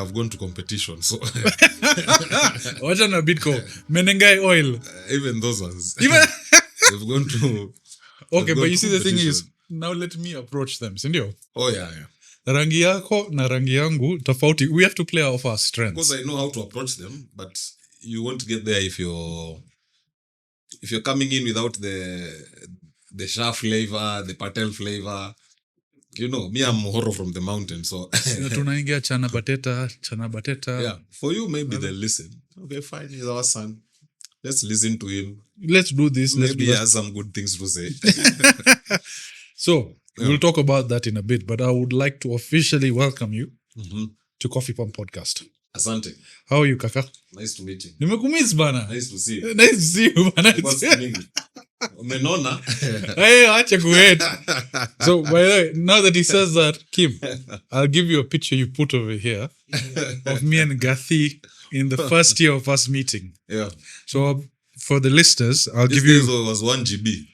I've gone to competition. So Wacha na Bitco. Menengai oil. Even those ones. Even They've gone to. Okay, they've but gone you to see the thing is, competition. now let me approach them, sindio? Oh yeah. Rangi yako na rangi yangu tofauti. We have to play off our Because strengths. I know how to approach them, but you won't get there if you're coming in without the Shah flavor, the Patel flavor. You know, me, I'm Muhoro from the mountain, so Tunaingia chana bateta. yeah. For you, maybe they'll listen. Okay, fine. He's our son. Let's listen to him. Let's do this. Let's Maybe do he that. has some good things to say. So, Yeah. we'll talk about that in a bit, but I would like to officially welcome you Mm-hmm. to Coffee Pump Podcast. Asante. How are you, kaka? Nice to meet you. Nimekumiss bana. Nice to see you. Nice to see you, bana. What's meaning? Umenona? Hey, acha kuwait. So, by the way, now that he says that, Kim, I'll give you a picture you put over here of me and Gathii in the first year of us meeting. Yeah. So, for the listeners, I'll This give you... days was 1 GB.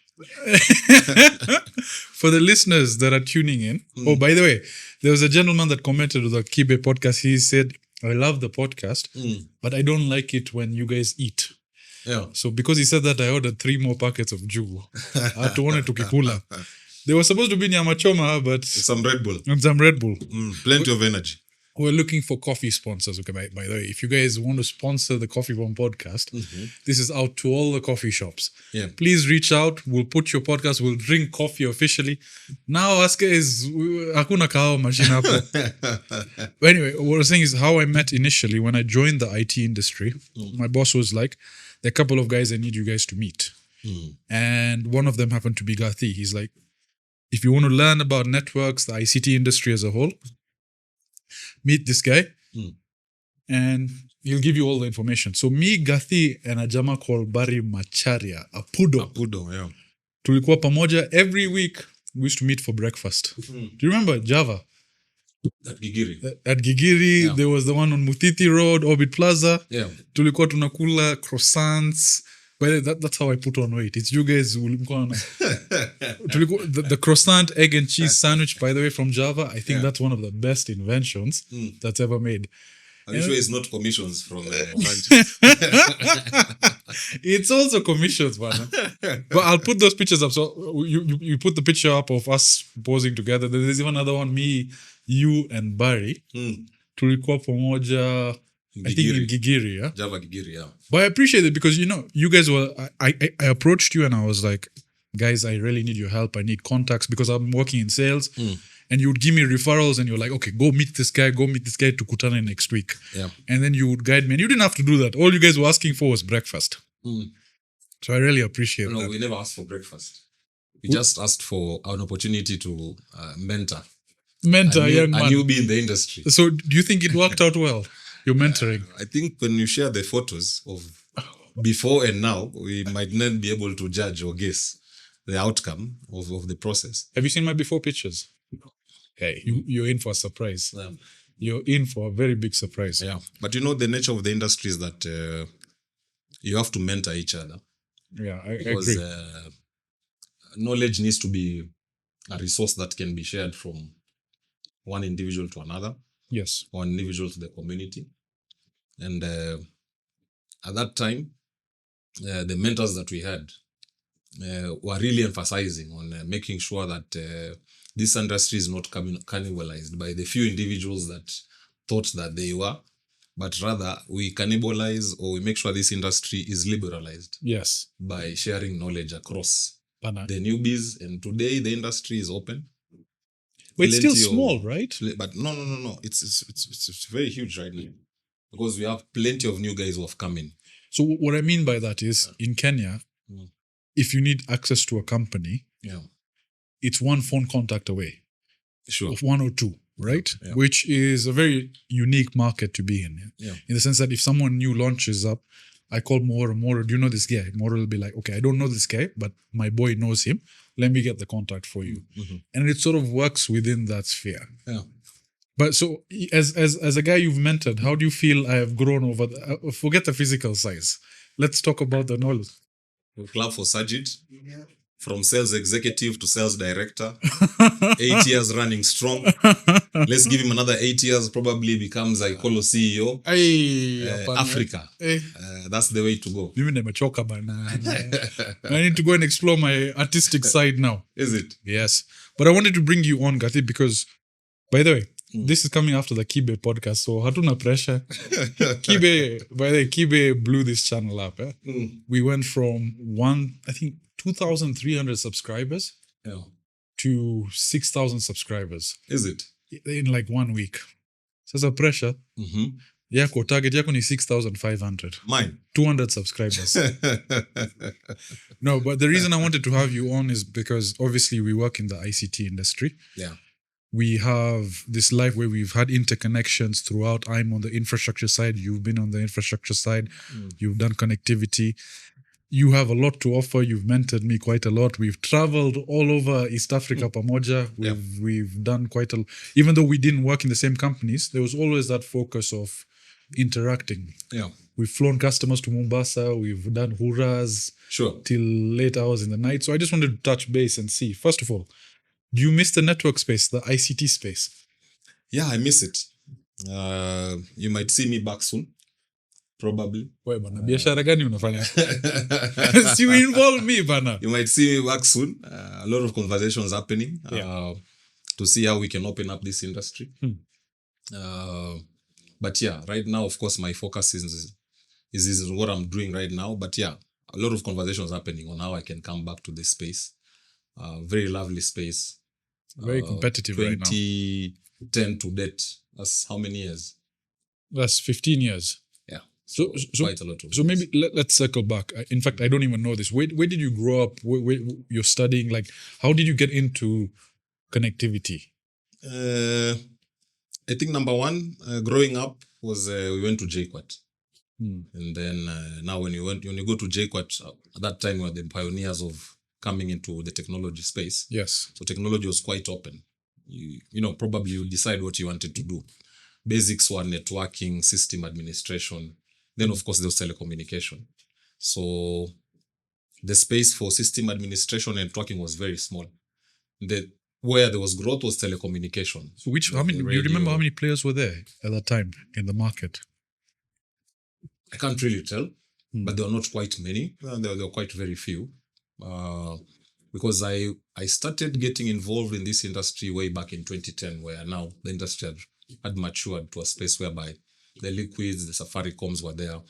For the listeners that are tuning in, oh, by the way, there was a gentleman that commented on the Kibe podcast. He said, I love the podcast, but I don't like it when you guys eat. Yeah. So because he said that, I ordered 3 more packets of jugu. Hatuone tukikula. They were supposed to be nyama choma, but Some Red Bull. and some Red Bull. Plenty of energy. We're looking for coffee sponsors. Okay, by the way, if you guys want to sponsor the Coffee Pump podcast, this is out to all the coffee shops. Yeah. Please reach out. We'll put your podcast. We'll drink coffee officially. Now, ask is hakuna kao machine hapo. But anyway, what I was saying is how I met initially when I joined the IT industry. My boss was like, there are a couple of guys I need you guys to meet. And one of them happened to be Gathii. He's like, if you want to learn about networks, the ICT industry as a whole, meet this guy and he'll give you all the information. So me, Gathii, and a jama called Barry Macharia, Apudo, Yeah. tulikuwa pamoja every week. We used to meet for breakfast. Do you remember Java? At Gigiri. At Gigiri, Yeah. there was the one on Mutiti Road, Orbit Plaza. Yeah. Tulikuwa tunakula croissants. Well, that's how I put on weight. It's you guys who the croissant, egg and cheese sandwich, by the way, from Java. I think that's one of the best inventions that's ever made. Are you sure it's not commissions from It's also commissions, man. But I'll put those pictures up. So you put the picture up of us posing together. There's even another one, me, you, and Barry. Tulikuwa pamoja, I think in Gigiri, yeah? Java Gigiri, yeah. But I appreciate it because, you know, you guys were... I approached you and I was like, guys, I really need your help. I need contacts because I'm working in sales. And you would give me referrals and you're like, okay, go meet this guy to Kutana next week. Yeah. And then you would guide me. And you didn't have to do that. All you guys were asking for was breakfast. So I really appreciate No, that. we never asked for breakfast. We just asked for an opportunity to mentor Mentor a young a man. newbie in the industry. So do you think it worked out well? Your mentoring? I think when you share the photos of before and now, we might not be able to judge or guess the outcome of the process. Have you seen my before pictures? Hey, you're in for a surprise. Yeah. You're in for a very big surprise. Yeah. But you know, the nature of the industry is that you have to mentor each other. Yeah, I Because agree. knowledge needs to be a resource that can be shared from one individual to another, Yes. one individual to the community. And at that time, the mentors that we had were really emphasizing on making sure that this industry is not cannibalized by the few individuals that thought that they were, but rather we cannibalize or we make sure this industry is liberalized Yes. by sharing knowledge across Bana. the newbies. And today the industry is open. But it's still Plenty of- small, right? But no. It's very huge right now because we have plenty of new guys who have come in. So what I mean by that is in Kenya, if you need access to a company, Yeah, it's one phone contact away sure. of 1 or 2, right? Yeah. Which is a very unique market to be in. Yeah. In the sense that if someone new launches up, I call Muhoro, do you know this guy? Muhoro will be like, okay, I don't know this guy, but my boy knows him. Let me get the contact for you. And it sort of works within that sphere. Yeah. But so as a guy you've mentored, how do you feel I have grown over forget the physical size. Let's talk about the knowledge. We'll clap for Sajid. from sales executive to sales director. 8 years running strong. Let's give him another 8 years, probably becomes Icolo CEO. Africa. That's the way to go. Mimi nimechoka bana. I need to go and explore my artistic side now. Is it? Yes. But I wanted to bring you on, Gathii, because, by the way, this is coming after the Kibe podcast, so hatuna pressure. Kibe blew this channel up. We went from 2,300 subscribers to 6,000 subscribers. Is it? In like 1 week. Sasa pressure. Yako target yako ni 6,500. Mine 200 subscribers. No, but the reason I wanted to have you on is because obviously we work in the ICT industry. Yeah. We have this life where we've had interconnections throughout. I'm on the infrastructure side. You've been on the infrastructure side. You've done connectivity. You have a lot to offer. You've mentored me quite a lot. We've traveled all over East Africa, pamoja. We've done quite a. Even though we didn't work in the same companies, there was always that focus of interacting. Yeah. We've flown customers to Mombasa. We've done huras till late hours in the night. So I just wanted to touch base and see, first of all, do you miss the network space, the ICT space? Yeah, I miss it. You might see me back soon. Probably. Wewe bana, biashara gani unafanya? See, you involve me bana. You might see me back soon. A lot of conversations happening to see how we can open up this industry. But yeah, right now, of course, my focus is what I'm doing right now. But yeah, a lot of conversations happening on how I can come back to this space. Very lovely space. Very competitive right now. 2010 to date. That's how many years? That's 15 years. Yeah. So quite a lot of so maybe let's circle back. In fact, I don't even know this. Where did you grow up? Where you're studying? Like, how did you get into connectivity? I think number one, growing up was we went to JQuat. And then now when you go to JQuat, at that time we were the pioneers of coming into the technology space. Yes. So technology was quite open. You know, probably you decide what you wanted to do. Basics were networking, system administration. Then, of course, there was telecommunication. So the space for system administration and networking was very small. Where there was growth was telecommunication. So how many? Do you remember how many players were there at that time in the market? I can't really tell, but there were not quite many. There were quite very few. Because I started getting involved in this industry way back in 2010, where now the industry had matured to a space whereby the Liquids, the Safaricoms were there.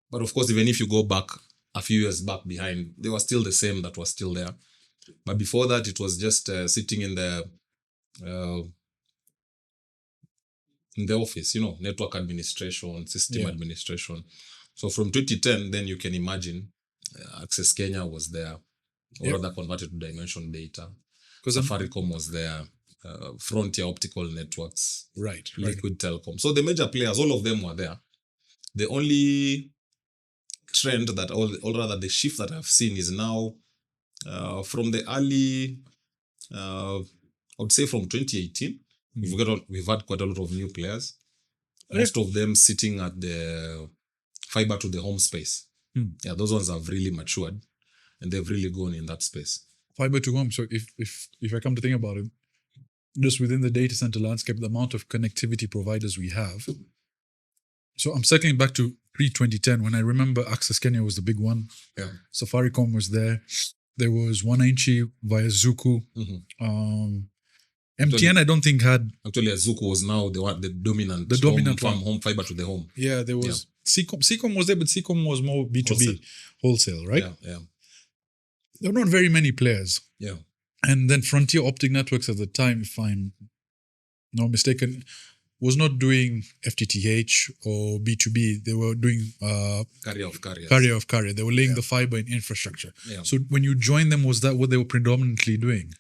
But of course, even if you go back a few years back behind, they were still the same that was still there. But before that, it was just sitting in the office, you know, network administration, system administration. So from 2010, then you can imagine Access Kenya was there, or rather converted to Dimension Data. Safaricom was there, Frontier Optical Networks, Liquid Telecom. So the major players, all of them were there. The only trend that, or rather the shift that I've seen is now from the early, I would say from 2018, we've had quite a lot of new players. Most of them sitting at the fiber to the home space. Yeah, those ones have really matured and they've really gone in that space. Fiber to home. So if I come to think about it, just within the data center landscape, the amount of connectivity providers we have. So I'm circling back to pre-2010 when I remember Access Kenya was the big one. Yeah. Safaricom was there. There was Wananchi via Zuku. MTN, I don't think had. Actually, Zuku was now the dominant home fiber to the home. Yeah, there was Seacom. Seacom was there, but Seacom was more B2B wholesale, right? Yeah. There were not very many players. Yeah. And then Frontier Optic Networks at the time, if I'm not mistaken, was not doing FTTH or B2B. They were doing carrier of carrier. Carrier of carrier. They were laying the fiber in infrastructure. Yeah. So when you joined them, was that what they were predominantly doing?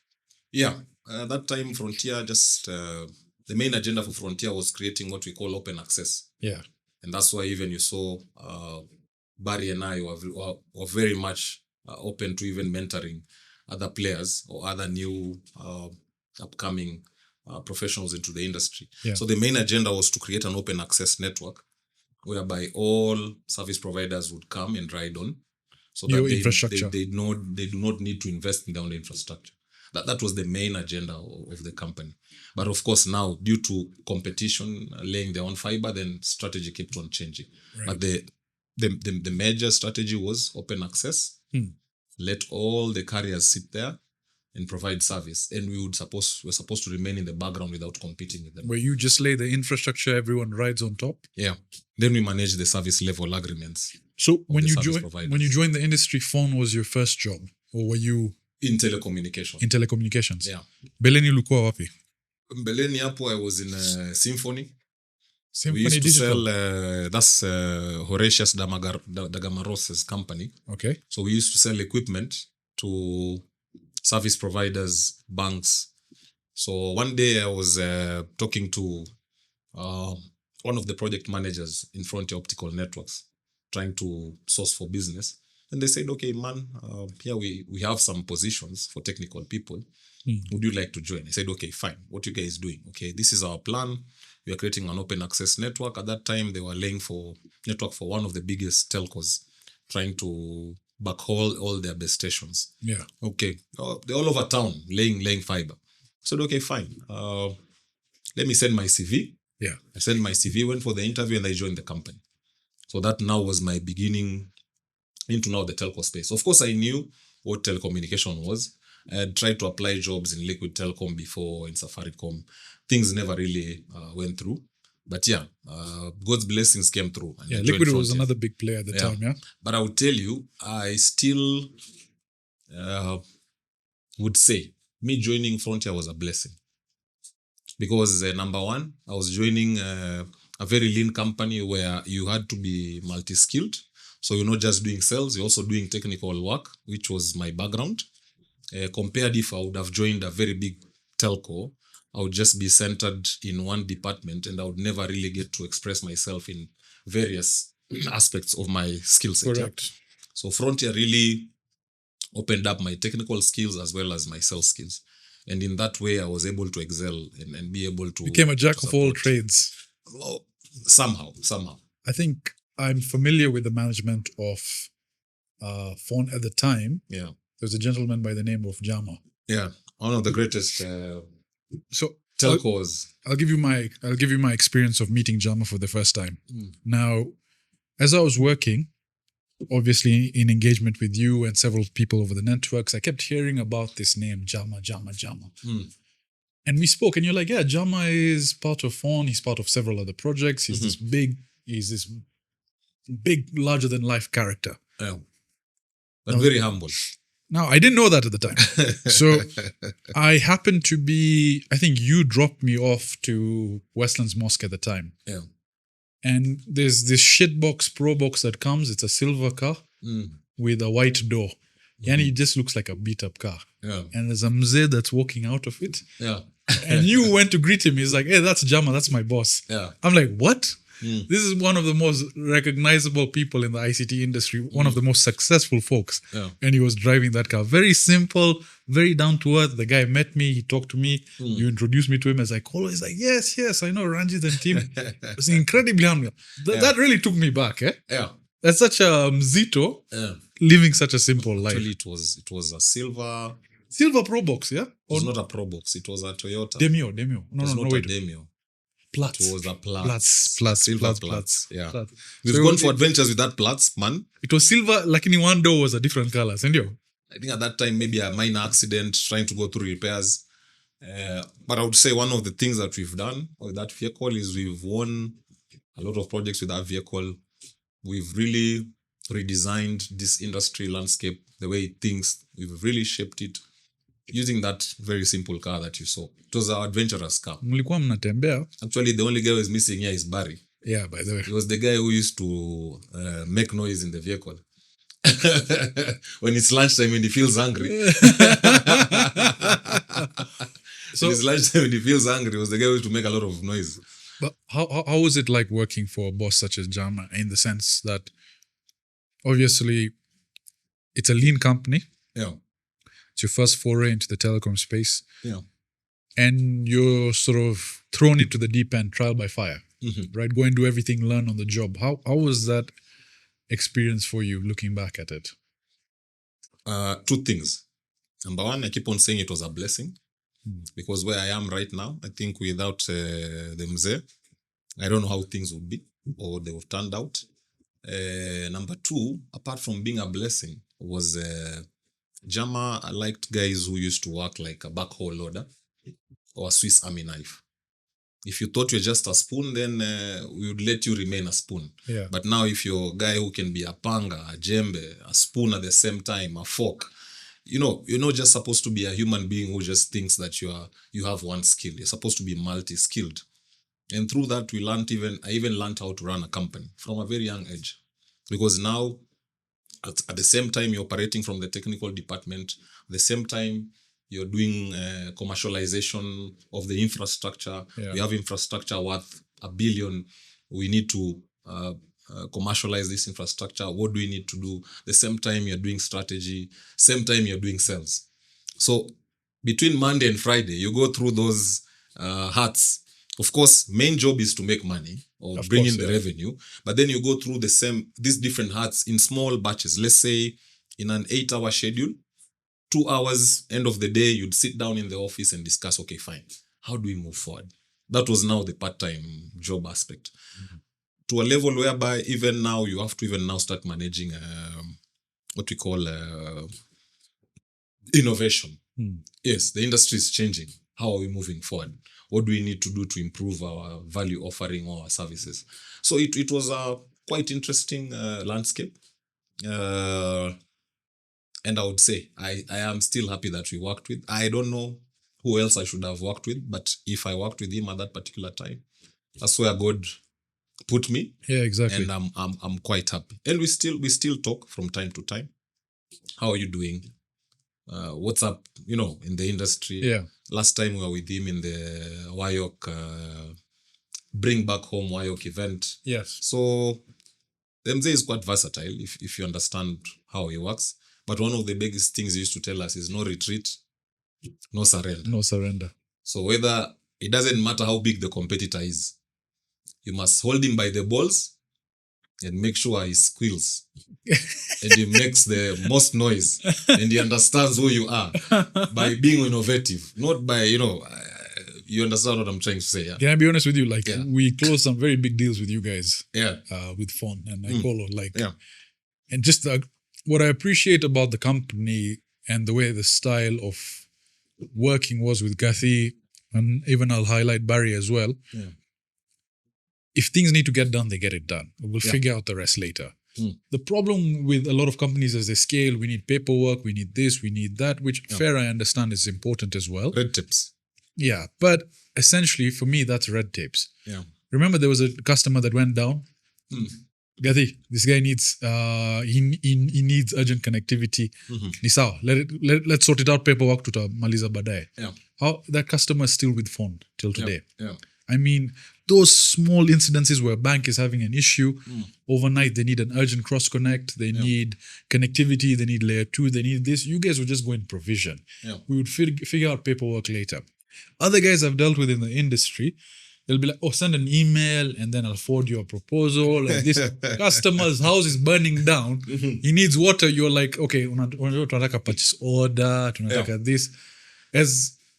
Yeah. At that time, Frontier the main agenda for Frontier was creating what we call open access. Yeah. And that's why even you saw Barry and I were very much open to even mentoring other players or other new upcoming professionals into the industry. Yeah. So the main agenda was to create an open access network whereby all service providers would come and ride on. so Your that infrastructure. they do not need to invest in their own infrastructure. That was the main agenda of the company. But of course, now due to competition laying their own fiber, then strategy kept on changing. Right. But the major strategy was open access. Let all the carriers sit there and provide service, and we're supposed to remain in the background without competing with them. Where you just lay the infrastructure, everyone rides on top. Yeah. Then we manage the service level agreements. So when you providers. joined the industry, phone was your first job, or were you In telecommunication. in telecommunications? Yeah. Beleni ulikuwa wapi? Mbeleni hapo I was in Symphony. Symphony We used to Digital. sell, that's Horatius Dagamaros's company. Okay. So we used to sell equipment to service providers, banks. So one day I was talking to one of the project managers in Frontier Optical Networks, trying to source for business. And they said, okay, man, here we have some positions for technical people. Would you like to join? I said, okay, fine. What you guys doing? Okay, this is our plan. We are creating an open access network. At that time, they were laying for network for one of the biggest telcos, trying to backhaul all their base stations. Yeah. Okay, they're all over town laying fiber. I said, okay, fine. Let me send my CV. Yeah. I sent my CV, went for the interview, and I joined the company. So that now was my beginning into now the telco space. Of course, I knew what telecommunication was. I had tried to apply jobs in Liquid Telecom before, in Safaricom. Things never really went through. But yeah, God's blessings came through. And Yeah, I joined Liquid was Frontier. another big player at the time, yeah? But I would tell you, I still would say me joining Frontier was a blessing. Because number one, I was joining a very lean company where you had to be multi-skilled. So you're not just doing sales, you're also doing technical work, which was my background. Compared if I would have joined a very big telco, I would just be centered in one department and I would never really get to express myself in various aspects of my skill set. Correct. So Frontier really opened up my technical skills as well as my sales skills. And in that way, I was able to excel and be able to... Became a jack of all support. trades. Well, somehow. I think I'm familiar with the management of phone at the time. Yeah. There was a gentleman by the name of Jama. Yeah. One of the greatest So telcos. I'll give you my experience of meeting Jama for the first time. Now, as I was working, obviously in engagement with you and several people over the networks, I kept hearing about this name, Jama. And we spoke, and you're like, yeah, Jama is part of phone. He's part of several other projects. He's this big, larger than life character. Yeah. But very humble. Now, I didn't know that at the time. So I happened to be, I think you dropped me off to Westlands Mosque at the time. Yeah. And there's this shitbox Pro Box that comes. It's a silver car with a white door. And it just looks like a beat up car. Yeah. And there's a mzee that's walking out of it. Yeah. And you went to greet him. He's like, hey, that's Jama. That's my boss. Yeah. I'm like, what? This is one of the most recognizable people in the ICT industry, one of the most successful folks. Yeah. And he was driving that car. Very simple, very down to earth. The guy met me, he talked to me, you introduced me to him as I call. He's like, yes, I know Ranjit and team. It was incredibly humble. That really took me back. Yeah. That's such a mzito living such a simple life. Actually, it was a silver Pro Box, yeah? It was not a Pro Box. It was a Toyota. Demio. No, not a Demio. Platz. It was a Platz. Silver Platz. Yeah. Platz. We've So gone for adventures with that Platz, man. It was silver, like in one door was a different color. And you? I think at that time, maybe a minor accident, trying to go through repairs. But I would say one of the things that we've done with that vehicle is we've won a lot of projects with that vehicle. We've really redesigned this industry landscape, the way it thinks. We've really shaped it using that very simple car that you saw. It was an adventurous car. Mlikuwa mnatembea. Actually, the only guy who was missing here is Barry. Yeah, by the way. He was the guy who used to make noise in the vehicle. When it's lunchtime and he feels hungry. So when it's lunchtime and he feels hungry, he was the guy who used to make a lot of noise. But how was it like working for a boss such as Jama, in the sense that obviously it's a lean company. Yeah. It's your first foray into the telecom space. Yeah. And you're sort of thrown into the deep end, trial by fire, right? Go and do everything, learn on the job. How was that experience for you looking back at it? Two things. Number one, I keep on saying it was a blessing because where I am right now, I think without the mzee, I don't know how things would be or they would have turned out. Number two, apart from being a blessing, was Jama. I liked guys who used to work like a backhoe loader or a Swiss Army knife. If you thought you're just a spoon, then we would let you remain a spoon. Yeah. But now if you're a guy who can be a panga, a jembe, a spoon at the same time, a fork, you're not just supposed to be a human being who just thinks that you have one skill. You're supposed to be multi-skilled. And through that, I even learned how to run a company from a very young age. Because now, at the same time, you're operating from the technical department. At the same time, you're doing commercialization of the infrastructure. Yeah. We have infrastructure worth $1 billion. We need to commercialize this infrastructure. What do we need to do? The same time you're doing strategy, same time you're doing sales. So between Monday and Friday, you go through those hats. Of course, main job is to make money or bring in the revenue, but then you go through these different hats in small batches. Let's say in an 8-hour schedule, 2 hours, end of the day, you'd sit down in the office and discuss, okay, fine, how do we move forward? That was now the part-time job aspect. To a level whereby even now, you have to even now start managing what we call innovation. Yes, the industry is changing. How are we moving forward? What do we need to do to improve our value offering or our services? So it was a quite interesting landscape. And I would say I am still happy that we worked with. I don't know who else I should have worked with, but if I worked with him at that particular time, that's where God put me. Yeah, exactly. And I'm quite happy. And we still talk from time to time. How are you doing? What's up? In the industry. Yeah. Last time we were with him in the Wayok Bring Back Home Wayok event. Yes. So the MZ is quite versatile if you understand how he works. But one of the biggest things he used to tell us is no retreat, no surrender. No surrender. So it doesn't matter how big the competitor is, you must hold him by the balls and make sure he squeals and he makes the most noise and he understands who you are by being innovative, not by, you understand what I'm trying to say. Yeah? Can I be honest with you? We closed some very big deals with you guys. Yeah. With Fon and Nicolo. Yeah. And just what I appreciate about the company and the way the style of working was with Gathii, and even I'll highlight Barry as well. Yeah. If things need to get done, they get it done. We'll figure out the rest later. The problem with a lot of companies as they scale, we need paperwork, we need this, we need that, which fair I understand is important as well. Red tapes. Yeah, but essentially for me, that's red tapes. Yeah. Remember there was a customer that went down? Gathii, this guy needs he needs urgent connectivity. Ni sawa, let's sort it out, paperwork tutamaliza baadaye. Yeah. How that customer is still with phone till today. Yeah. I mean, those small incidences where a bank is having an issue, overnight they need an urgent cross-connect, they need connectivity, they need layer 2, they need this. You guys would just go and provision. Yeah. We would figure out paperwork later. Other guys I've dealt with in the industry, they'll be like, oh, send an email and then I'll forward you a proposal. Like this customer's house is burning down. He needs water. You're like, okay, tunataka purchase order, tunataka this.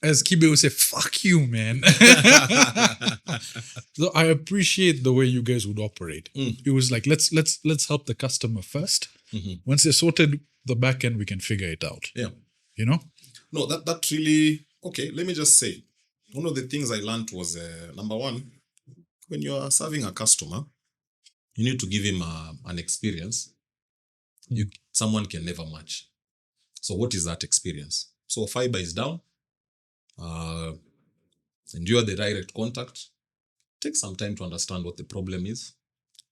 As Kibe would say, fuck you, man. So I appreciate the way you guys would operate. It was like, let's help the customer first. Once they're sorted the back end, we can figure it out. Yeah. No, that really, okay, let me just say, one of the things I learned was, number one, when you are serving a customer, you need to give him an experience someone can never match. So what is that experience? So fiber is down. Endure the direct contact. Take some time to understand what the problem is.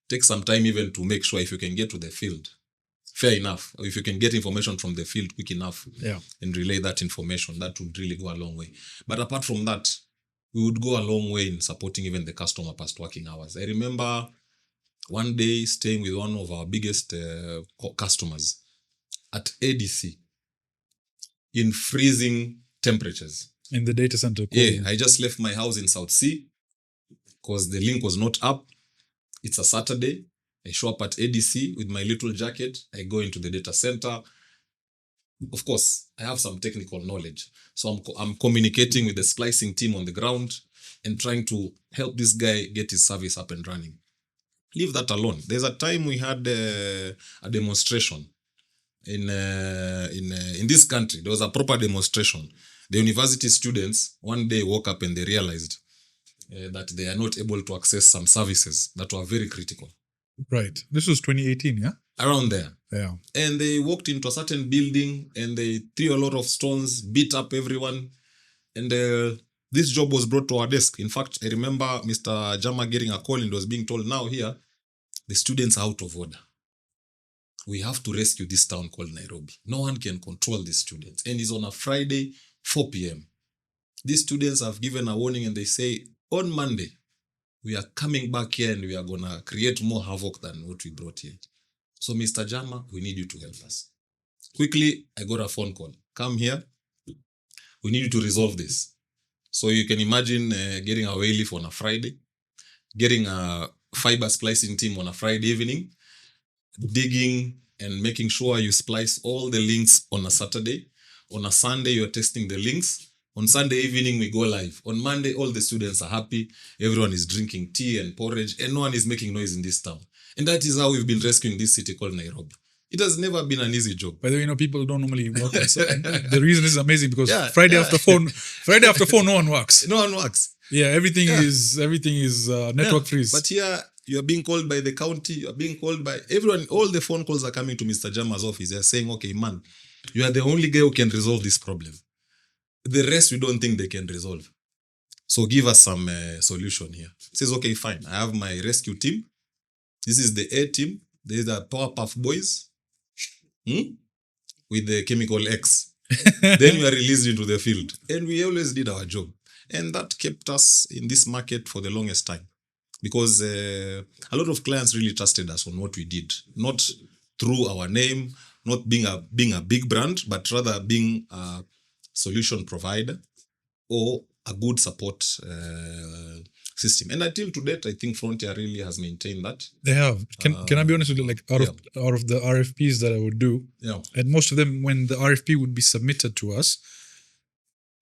Take some time even to make sure if you can get to the field, fair enough. Or if you can get information from the field quick enough and relay that information, that would really go a long way. But apart from that, we would go a long way in supporting even the customer past working hours. I remember one day staying with one of our biggest customers at ADC in freezing temperatures. In the data center. Yeah, I just left my house in South Sea because the link was not up. It's a Saturday. I show up at ADC with my little jacket. I go into the data center. of course, I have some technical knowledge. So I'm communicating with the splicing team on the ground and trying to help this guy get his service up and running. Leave that alone. There's a time we had a demonstration in this country. There was a proper demonstration. The university students one day woke up and they realized that they are not able to access some services that were very critical. Right. This was 2018, yeah? Around there. Yeah. And they walked into a certain building and they threw a lot of stones, beat up everyone. And this job was brought to our desk. In fact, I remember Mr. Jama getting a call and was being told, now here, the students are out of order. We have to rescue this town called Nairobi. No one can control these students. And it's on a Friday, 4 p.m. These students have given a warning and they say, on Monday, we are coming back here and we are going to create more havoc than what we brought here. So, Mr. Jama, we need you to help us. Quickly, I got a phone call. Come here. We need you to resolve this. So you can imagine getting a wayleaf on a Friday, getting a fiber splicing team on a Friday evening, digging and making sure you splice all the links on a Saturday. On a Sunday, you're testing the links. On Sunday evening, we go live. On Monday, all the students are happy. Everyone is drinking tea and porridge, and no one is making noise in this town. And that is how we've been rescuing this city called Nairobi. It has never been an easy job. By the way, people don't normally work. The reason is amazing because Friday after 4, no one works. No one works. Yeah, everything is network freeze. But here, you are being called by the county. You are being called by everyone. All the phone calls are coming to Mr. Jama's office. They are saying, okay, man, you are the only guy who can resolve this problem. The rest, we don't think they can resolve. So give us some solution here. He says, okay, fine. I have my rescue team. This is the A team. These are Powerpuff Boys with the chemical X. Then we are released into the field. And we always did our job. And that kept us in this market for the longest time. Because a lot of clients really trusted us on what we did. Not through our name, not being a big brand, but rather being a solution provider or a good support system. And until to date, I think Frontier really has maintained that. They have. Can I be honest with you? Like out of the RFPs that I would do, and most of them, when the RFP would be submitted to us,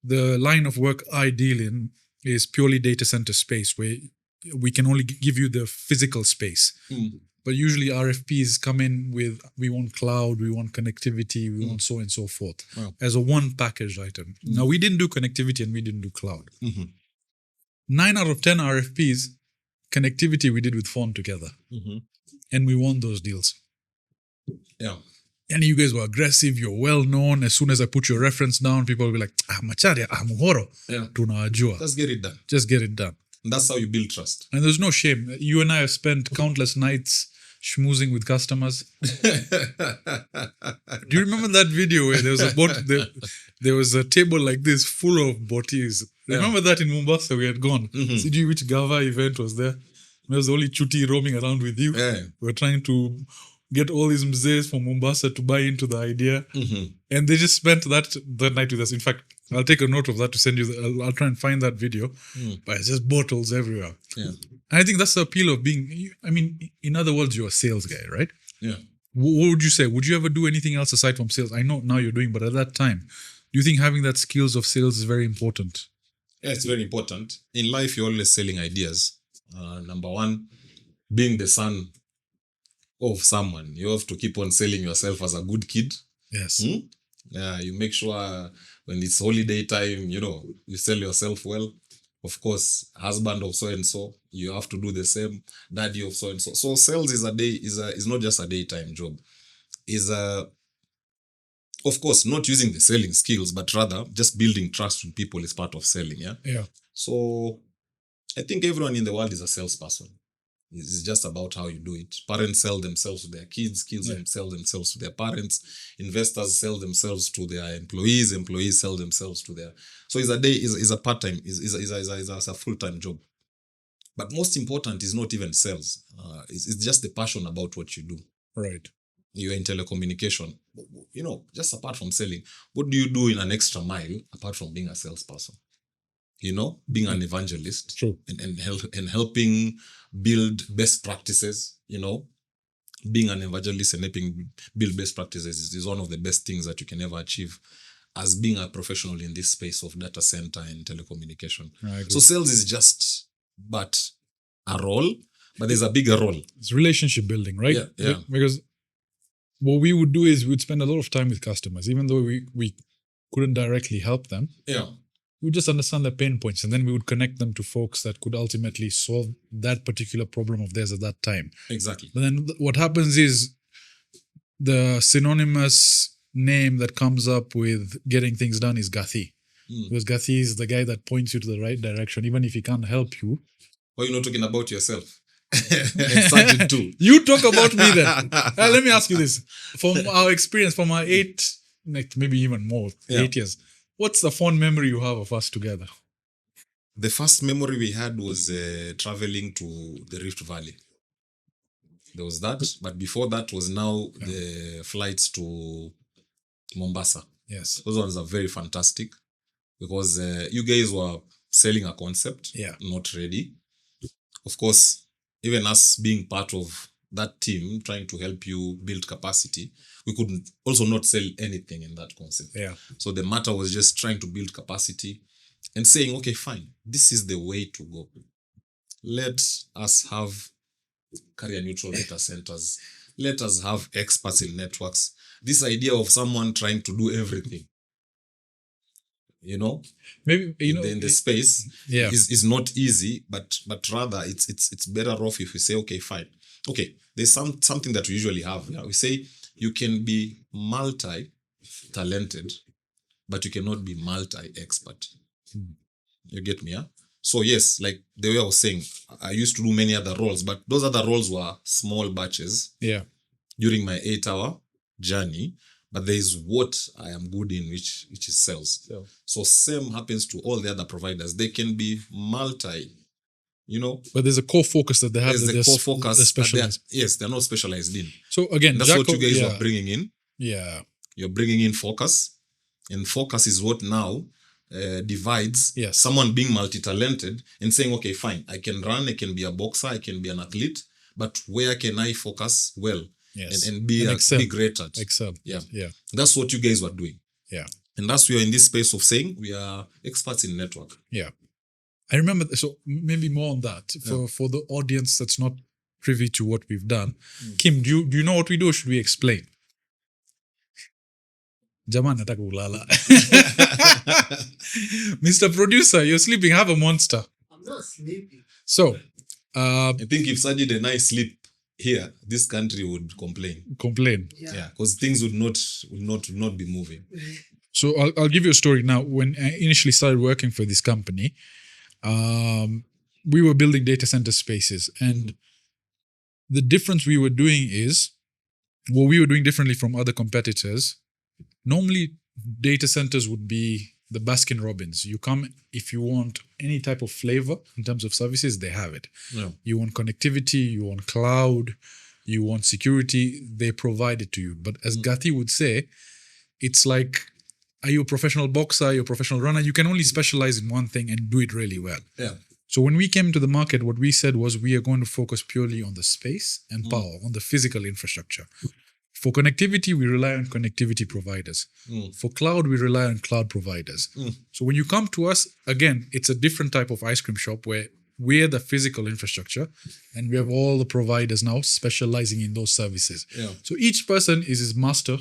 the line of work I deal in is purely data center space, where we can only give you the physical space. But usually RFPs come in with, we want cloud, we want connectivity, we want so and so forth as a one package item. Now, we didn't do connectivity and we didn't do cloud. 9 out of 10 RFPs, connectivity we did with phone together. And we won those deals. Yeah. And you guys were aggressive, you're well known. As soon as I put your reference down, people will be like, Macharia, Muhoro. Tunawajua. Just get it done. Just get it done. And that's how you build trust. And there's no shame. You and I have spent countless nights schmoozing with customers. Do you remember that video where there was a table like this full of botis? Remember that in Mombasa we had gone? See which Gava event was there? There was only Chuti roaming around with you. We were trying to get all these mzees from Mombasa to buy into the idea. And they just spent that night with us. In fact, I'll take a note of that to send you. I'll try and find that video. But it's just bottles everywhere. And I think that's the appeal of being, in other words, you're a sales guy, right? Yeah. What would you say? Would you ever do anything else aside from sales? I know now you're doing, but at that time, do you think having that skills of sales is very important? Yeah, it's very important. In life, you're always selling ideas. Number one, being the son of someone, you have to keep on selling yourself as a good kid. Yes. Yeah, you make sure when it's holiday time, you sell yourself well. Of course, husband of so and so, you have to do the same. Daddy of so and so. So sales is not just a daytime job. Is of course not using the selling skills, but rather just building trust with people is part of selling. Yeah. So I think everyone in the world is a salesperson. It's just about how you do it. Parents sell themselves to their kids sell themselves to their parents, investors sell themselves to their employees sell themselves to their... So is a part-time, is a full-time job. But most important is not even sales. It's just the passion about what you do. Right. You're in telecommunication. Just apart from selling, what do you do in an extra mile apart from being a salesperson? Being an evangelist. True. And helping build best practices, being an evangelist and helping build best practices is one of the best things that you can ever achieve as being a professional in this space of data center and telecommunication. So sales is just but a role, but there's a bigger role. It's relationship building, right? Yeah. Because what we would do is we'd spend a lot of time with customers, even though we couldn't directly help them. Yeah. We just understand their pain points, and then we would connect them to folks that could ultimately solve that particular problem of theirs at that time. Exactly. But then what happens is the synonymous name that comes up with getting things done is Gathii. Because Gathii is the guy that points you to the right direction, even if he can't help you. Why are you not talking about yourself? Sajid too. You talk about me then. Let me ask you this. From our experience, from our 8, maybe even more, 8 years, what's the fond memory you have of us together? The first memory we had was traveling to the Rift Valley. There was that, but before that was now the flights to Mombasa. Yes. Those ones are very fantastic because you guys were selling a concept, not ready. Of course, even us being part of that team, trying to help you build capacity, we could also not sell anything in that concept. Yeah. So the matter was just trying to build capacity and saying, okay, fine, this is the way to go. Let us have carrier neutral data centers. Let us have experts in networks. This idea of someone trying to do everything, maybe in the space is not easy, but rather it's better off if we say, okay, fine. Okay, there's something that we usually have. We say you can be multi-talented, but you cannot be multi-expert. You get me, yeah? So yes, like the way I was saying, I used to do many other roles, but those other roles were small batches during my 8-hour journey. But there is what I am good in, which is sales. So same happens to all the other providers. They can be multi, But there's a core focus that they have. There's the core focus. Specialized. They're not specialized in. So again, that's what you guys are bringing in. Yeah. You're bringing in focus. And focus is what now divides someone being multi-talented and saying, okay, fine, I can run, I can be a boxer, I can be an athlete, but where can I focus well? And be great at. Excel. Yeah. That's what you guys were doing. Yeah. And that's we are in this space of saying we are experts in network. Yeah. I remember, so maybe more on that for the audience that's not privy to what we've done. Kim, do you know what we do or should we explain? Jaman nataka ulala. Mr. Producer, you're sleeping. Have a monster. I'm not sleeping. So, I think if Sajid and I sleep here, this country would complain. Yeah, because things would not be moving. So I'll give you a story now. When I initially started working for this company, we were building data center spaces, and the difference we were doing is what we were doing differently from other competitors. Normally, data centers would be the Baskin Robbins. You come if you want any type of flavor in terms of services, they have it. Yeah. You want connectivity, you want cloud, you want security, they provide it to you. But as Gathii would say, it's like, are you a professional boxer, are you a professional runner? You can only specialize in one thing and do it really well. Yeah. So when we came to the market, what we said was we are going to focus purely on the space and power, on the physical infrastructure. For connectivity, we rely on connectivity providers. For cloud, we rely on cloud providers. So when you come to us, again, it's a different type of ice cream shop where we're the physical infrastructure and we have all the providers now specializing in those services. Yeah. So each person is his master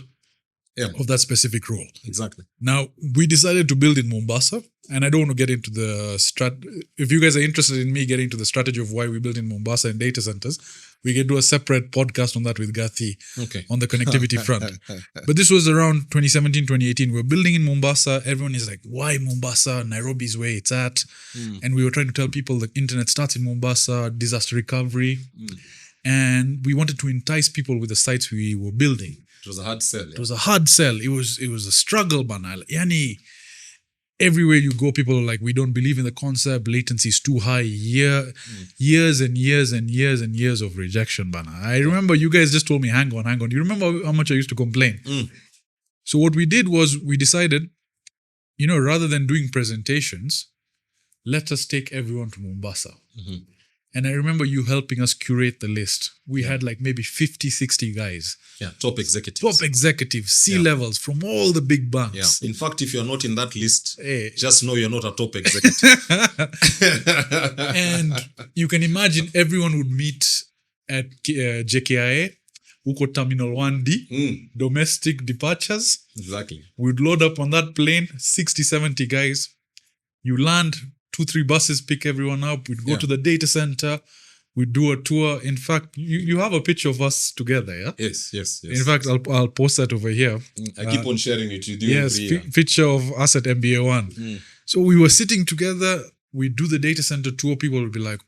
of that specific role. Exactly. Now, we decided to build in Mombasa, and I don't want to get into the if you guys are interested in me getting to the strategy of why we built in Mombasa and data centers, we can do a separate podcast on that with Gathii on the connectivity front. But this was around 2017, 2018. We were building in Mombasa. Everyone is like, why Mombasa? Nairobi is where it's at. And we were trying to tell people the internet starts in Mombasa, disaster recovery. And we wanted to entice people with the sites we were building. It was a hard sell. It was a hard sell. It was a struggle, banal. Yani, everywhere you go, people are like, we don't believe in the concept. Latency is too high. Years and years and years and years of rejection, bana. I remember you guys just told me, hang on. Do you remember how much I used to complain? So what we did was we decided, rather than doing presentations, let us take everyone to Mombasa. And I remember you helping us curate the list. We had like maybe 50, 60 guys. Yeah, top executives. Top executives, C-levels from all the big Yeah. banks. In fact, if you're not in that list, Hey. just know you're not a top executive. And you can imagine everyone would meet at JKIA, Uko Terminal 1D, domestic departures. Exactly. We'd load up on that plane, 60, 70 guys. You land, 2-3 buses pick everyone up. We'd go to the data center. We'd do a tour. In fact, you have a picture of us together, yeah? Yes. In fact, I'll post that over here. I keep on sharing it with you. Yes, picture of us at MBA 1. So we were sitting together. We do the data center tour. People would be like,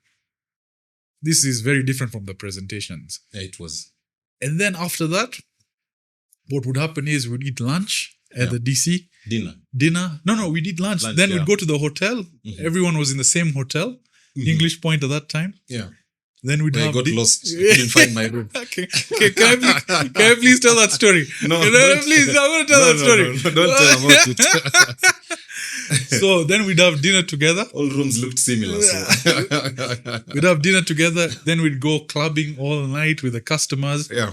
this is very different from the presentations. Yeah, it was. And then after that, what would happen is we'd eat lunch at the DC. Dinner. No, we'd eat lunch. Then we'd go to the hotel. Everyone was in the same hotel. English Point at that time. Yeah. Then we'd have... I got lost. I couldn't find my room. Okay. Can I please tell that story? No. Please, I want to tell that story. No, don't tell about it. So then we'd have dinner together. All rooms looked similar. So. We'd have dinner together. Then we'd go clubbing all night with the customers. Yeah.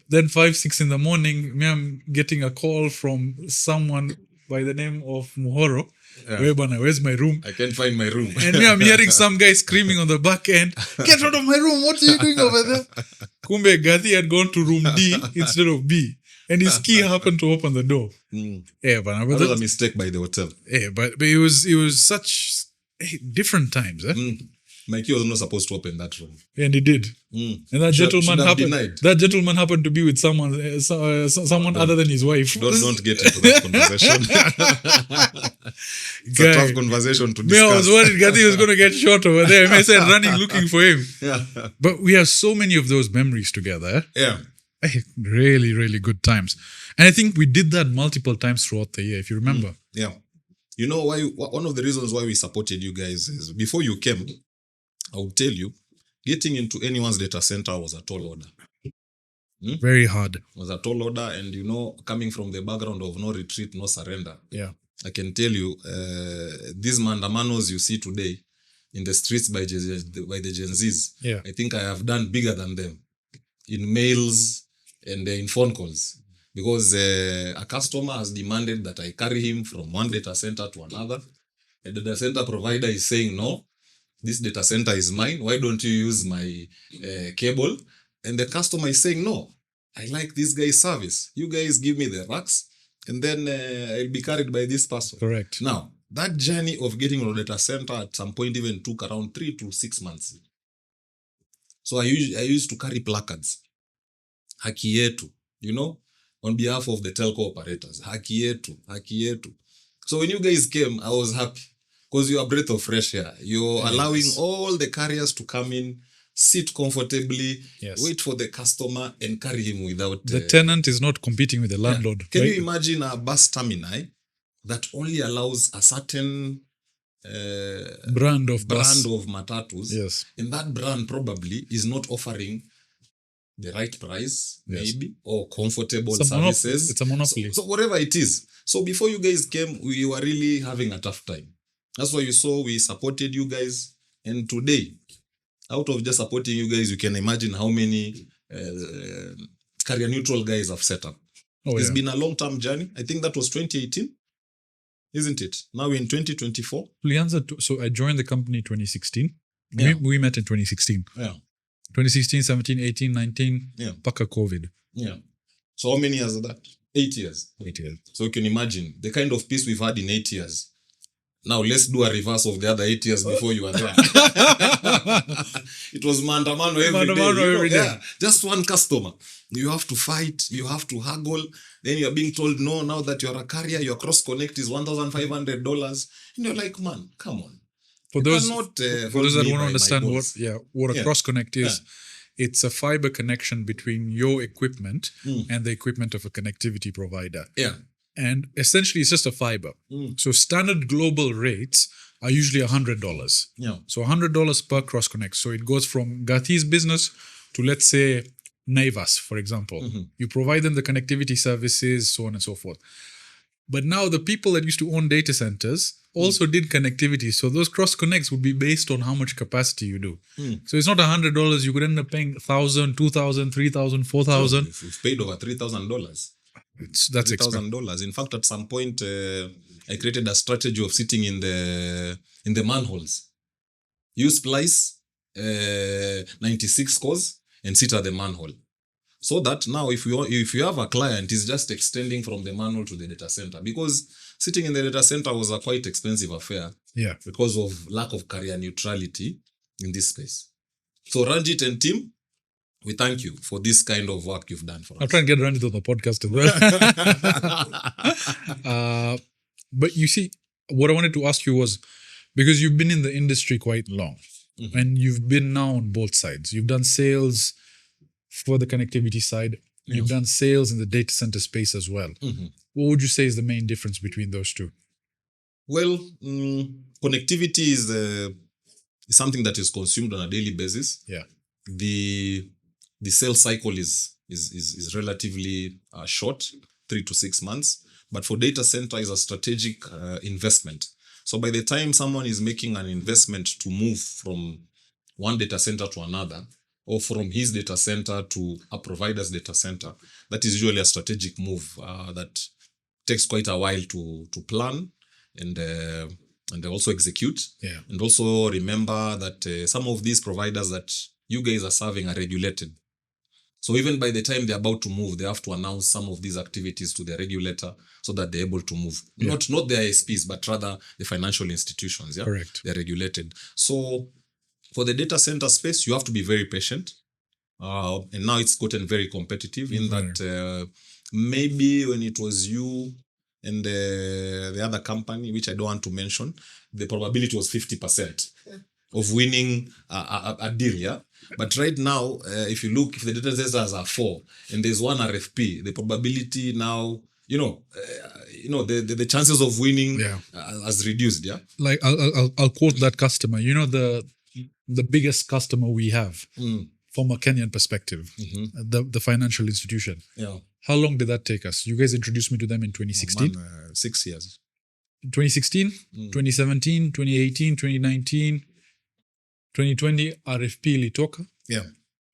Then 5-6 in the morning, I'm getting a call from someone by the name of Muhoro. Yeah. Where's my room? I can't find my room. And I'm hearing some guy screaming on the back end, get out of my room, what are you doing over there? Kumbe Gathii had gone to room D instead of B. And his key happened to open the door. Yeah, but that was a mistake by the hotel. Yeah, but it was such different times. My key was not supposed to open that room. And he did. And that gentleman happened to be with someone other than his wife. Don't get into that conversation. It's a tough conversation to discuss. I was worried Gathii was going to get shot over there. I said running looking for him. Yeah. But we have so many of those memories together. Yeah. Really, really good times. And I think we did that multiple times throughout the year, if you remember. Yeah. You know why? One of the reasons why we supported you guys is before you came, I will tell you, getting into anyone's data center was a tall order. Very hard. It was a tall order, and coming from the background of no retreat, no surrender. Yeah. I can tell you, these mandamanos you see today in the streets by the Gen Zs, yeah. I think I have done bigger than them in mails and in phone calls. Because a customer has demanded that I carry him from one data center to another. And the data center provider is saying, no, this data center is mine. Why don't you use my cable? And the customer is saying, no, I like this guy's service. You guys give me the racks, and then I'll be carried by this person. Correct. Now, that journey of getting a data center at some point even took around 3 to 6 months. So I used to carry placards. Haki yetu, on behalf of the telco operators. Haki yetu, haki yetu. So when you guys came, I was happy. Because you're a breath of fresh air. You're allowing all the carriers to come in, sit comfortably, wait for the customer, and carry him without... The tenant is not competing with the landlord. Yeah. Can you imagine a bus terminal that only allows a certain brand of matatus? Yes. And that brand probably is not offering the right price, maybe, or comfortable services. It's a monopoly. So whatever it is. So before you guys came, we were really having a tough time. That's why you saw we supported you guys. And today, out of just supporting you guys, you can imagine how many career neutral guys have set up. It's been a long-term journey. I think that was 2018, isn't it? Now we're in 2024. So I joined the company 2016. We met in 2016. Yeah. 2016, 17, 18, 19, paka COVID. Yeah. So how many years is that? 8 years. 8 years. So you can imagine the kind of peace we've had in 8 years. Now let's do a reverse of the other 8 years before you were there. It was mandamano every day. Yeah. Just one customer. You have to fight. You have to haggle. Then you're being told, no, now that you're a carrier, your cross-connect is $1,500. And you're like, man, come on. For those that want to understand what a cross-connect is, it's a fiber connection between your equipment and the equipment of a connectivity provider. Yeah. And essentially, it's just a fiber. So standard global rates are usually $100. Yeah. So $100 per cross-connect. So it goes from Gathi's business to, let's say, Naivas, for example. You provide them the connectivity services, so on and so forth. But now the people that used to own data centers also did connectivity. So those cross connects would be based on how much capacity you do. So it's not $100. You could end up paying $1,000, $2,000, $3,000, $4,000. If we've paid over $3,000. That's expensive. $3,000. In fact, at some point, I created a strategy of sitting in the manholes. You splice 96 cores and sit at the manhole. So that now, if you have a client, it's just extending from the manhole to the data center, because sitting in the data center was a quite expensive affair. Yeah. Because of lack of career neutrality in this space. So Ranjit and team, we thank you for this kind of work you've done for us. I'll try and get Ranjit on the podcast as well. But you see, what I wanted to ask you was, because you've been in the industry quite long, and you've been now on both sides. You've done sales for the connectivity side. You've done sales in the data center space as well. What would you say is the main difference between those two? Well, connectivity is something that is consumed on a daily basis. Yeah. The sales cycle is relatively short, 3 to 6 months. But for data center is a strategic investment. So by the time someone is making an investment to move from one data center to another, or from his data center to a provider's data center, that is usually a strategic move that takes quite a while to plan and also execute. Yeah. And also remember that some of these providers that you guys are serving are regulated. So even by the time they're about to move, they have to announce some of these activities to the regulator so that they're able to move. Yeah. Not the ISPs, but rather the financial institutions. Yeah, Correct. They're regulated. So for the data center space, you have to be very patient. And now it's gotten very competitive in that maybe when it was you and the other company, which I don't want to mention, the probability was 50% of winning a deal, yeah? But right now, if the data centers are 4 and there's one RFP, the probability now, the chances of winning has reduced, yeah? Like, I'll quote that customer. You know, the biggest customer we have from a Kenyan perspective, the financial institution. Yeah. How long did that take us? You guys introduced me to them in 2016? 6 years. 2016, 2017, 2018, 2019, 2020, RFP ilitoka. Yeah.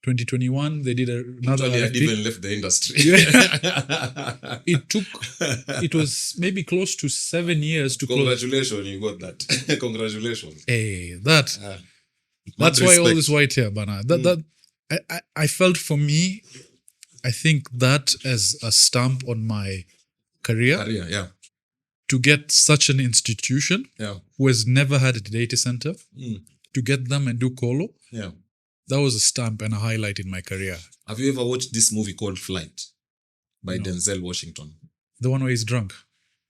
2021, they did another Actually, RFP. I didn't left the industry. It was maybe close to 7 years to close. Congratulations, you got that. Congratulations. Hey, that's why all this white hair, Bana. I felt, for me, I think that as a stamp on my career, yeah. to get such an institution who has never had a data center, to get them and do colo, that was a stamp and a highlight in my career. Have you ever watched this movie called Flight by Denzel Washington? The one where he's drunk?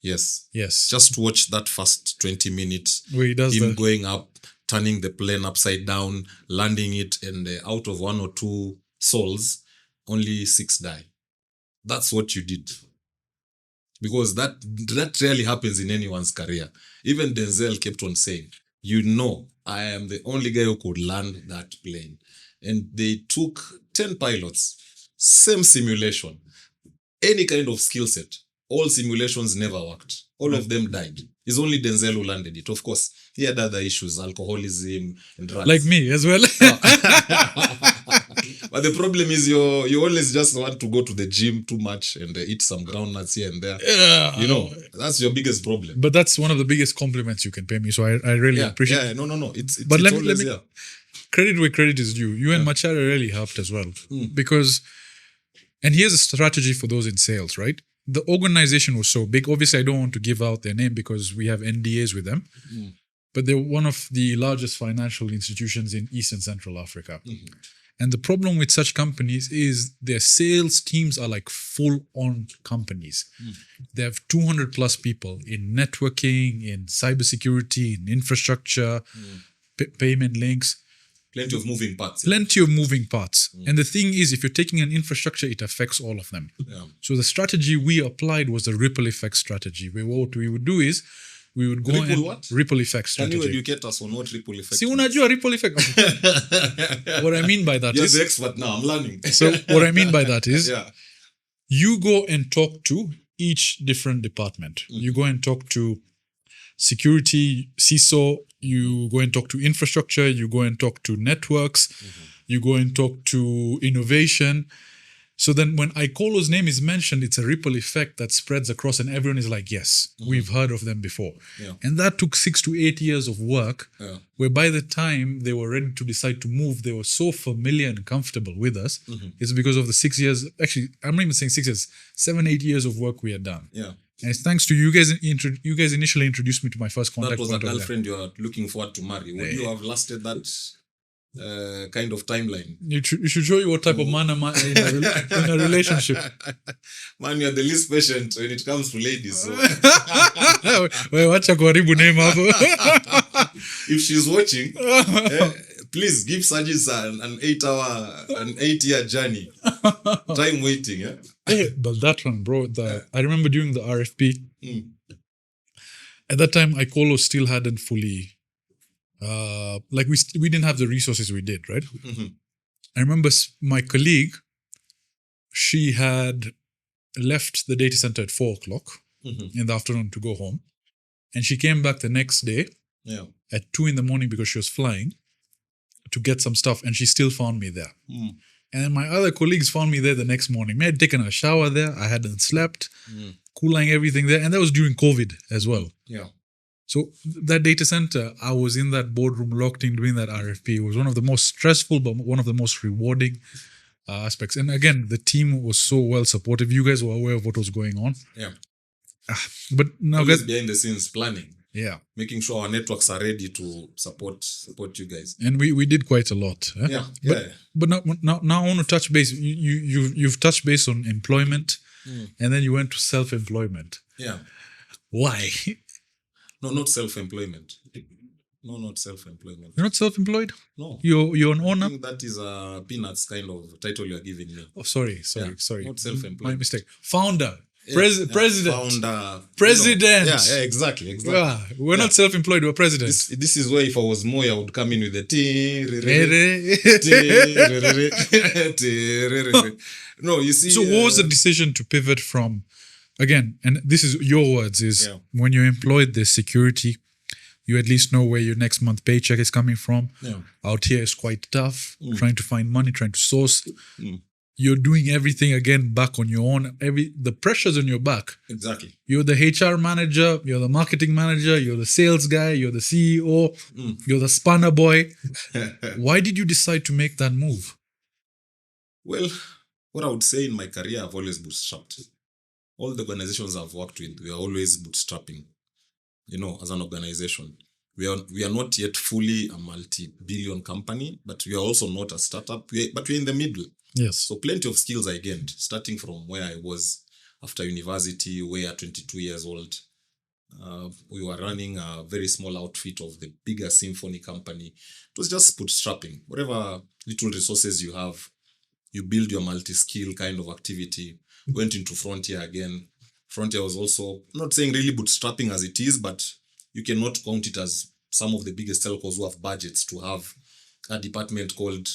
Yes. Yes. Just watch that first 20 minutes. Where he does him going up, turning the plane upside down, landing it, and out of 1 or 2 souls, only 6 die. That's what you did. Because that rarely happens in anyone's career. Even Denzel kept on saying, I am the only guy who could land that plane. And they took 10 pilots, same simulation, any kind of skill set. All simulations never worked. All of them died. It's only Denzel who landed it. Of course, he had other issues, alcoholism and drugs. Like me as well. But the problem is you always just want to go to the gym too much and eat some groundnuts here and there. Yeah. That's your biggest problem. But that's one of the biggest compliments you can pay me. So I really appreciate it. Yeah, no. It's but let always, me credit where credit is due. You and Machara really helped as well. Because, and here's a strategy for those in sales, right? The organization was so big. Obviously, I don't want to give out their name because we have NDAs with them. But they're one of the largest financial institutions in East and Central Africa. And the problem with such companies is their sales teams are like full-on companies. They have 200 plus people in networking, in cybersecurity, in infrastructure, payment links. Plenty of moving parts. And the thing is, if you're taking an infrastructure, it affects all of them. So the strategy we applied was the ripple effect strategy. What we would do is, we would go ripple effect strategy. Can you educate us on what ripple effect? See, unajua ripple effect. What I mean by that You're is, the expert now. I'm learning. So what I mean by that is, you go and talk to each different department. You go and talk to security, CISO, you go and talk to infrastructure, you go and talk to networks, you go and talk to innovation. So then when Ikolo's name is mentioned, it's a ripple effect that spreads across and everyone is like, yes, we've heard of them before. Yeah. And that took 6 to 8 years of work, where by the time they were ready to decide to move, they were so familiar and comfortable with us. It's because of the 6 years, actually, I'm not even saying 6 years, 7, 8 years of work we had done. Yeah. And it's thanks to you guys. You guys initially introduced me to my first contact. That was a point of girlfriend you are looking forward to marry. Would you have lasted that kind of timeline? It should show you what type of man am I in a relationship. Man, you're the least patient when it comes to ladies. So. Wewe wacha kuharibu name hapo. If she's watching, please give Sajid an 8-year journey. Time waiting. But that one, bro, I remember during the RFP, at that time, Ikolo still hadn't fully, we didn't have the resources we did, right? I remember my colleague, she had left the data center at 4 o'clock in the afternoon to go home. And she came back the next day at 2 in the morning because she was flying to get some stuff. And she still found me there. And then my other colleagues found me there the next morning. I had taken a shower there. I hadn't slept, cooling everything there. And that was during COVID as well. Yeah. So that data center, I was in that boardroom locked in doing that RFP. It was one of the most stressful, but one of the most rewarding aspects. And again, the team was so well supportive. You guys were aware of what was going on. Yeah. But now, guys, behind the scenes planning. Yeah. Making sure our networks are ready to support you guys. And we did quite a lot. Yeah. But now I want to touch base. You've touched base on employment, and then you went to self-employment. Yeah. Why? No, not self-employment. No, not self-employment. You're not self-employed? No. You're an owner? I think that is a peanuts kind of title you're giving me. Oh, sorry. Not self-employed. My mistake. Founder. President. Founder. President. Yeah, exactly. Yeah, we're not self-employed, we're president. This is where if I was Moy, I would come in with the No, you see. So what was the decision to pivot from, again, and this is your words, when you're employed, there's security. You at least know where your next month paycheck is coming from. Yeah. Out here is quite tough, trying to find money, trying to source. You're doing everything again back on your own. The pressure's on your back. Exactly. You're the HR manager, you're the marketing manager, you're the sales guy, you're the CEO, you're the spanner boy. Why did you decide to make that move? Well, what I would say in my career, I've always bootstrapped. All the organizations I've worked with, we are always bootstrapping. As an organization. We are not yet fully a multi-billion company, but we are also not a startup, but we're in the middle. Yes. So plenty of skills I gained, starting from where I was after university, where at 22 years old, we were running a very small outfit of the bigger symphony company. It was just bootstrapping. Whatever little resources you have, you build your multi-skill kind of activity. Went into Frontier again. Frontier was also, not saying really bootstrapping as it is, but you cannot count it as some of the biggest telcos who have budgets to have a department called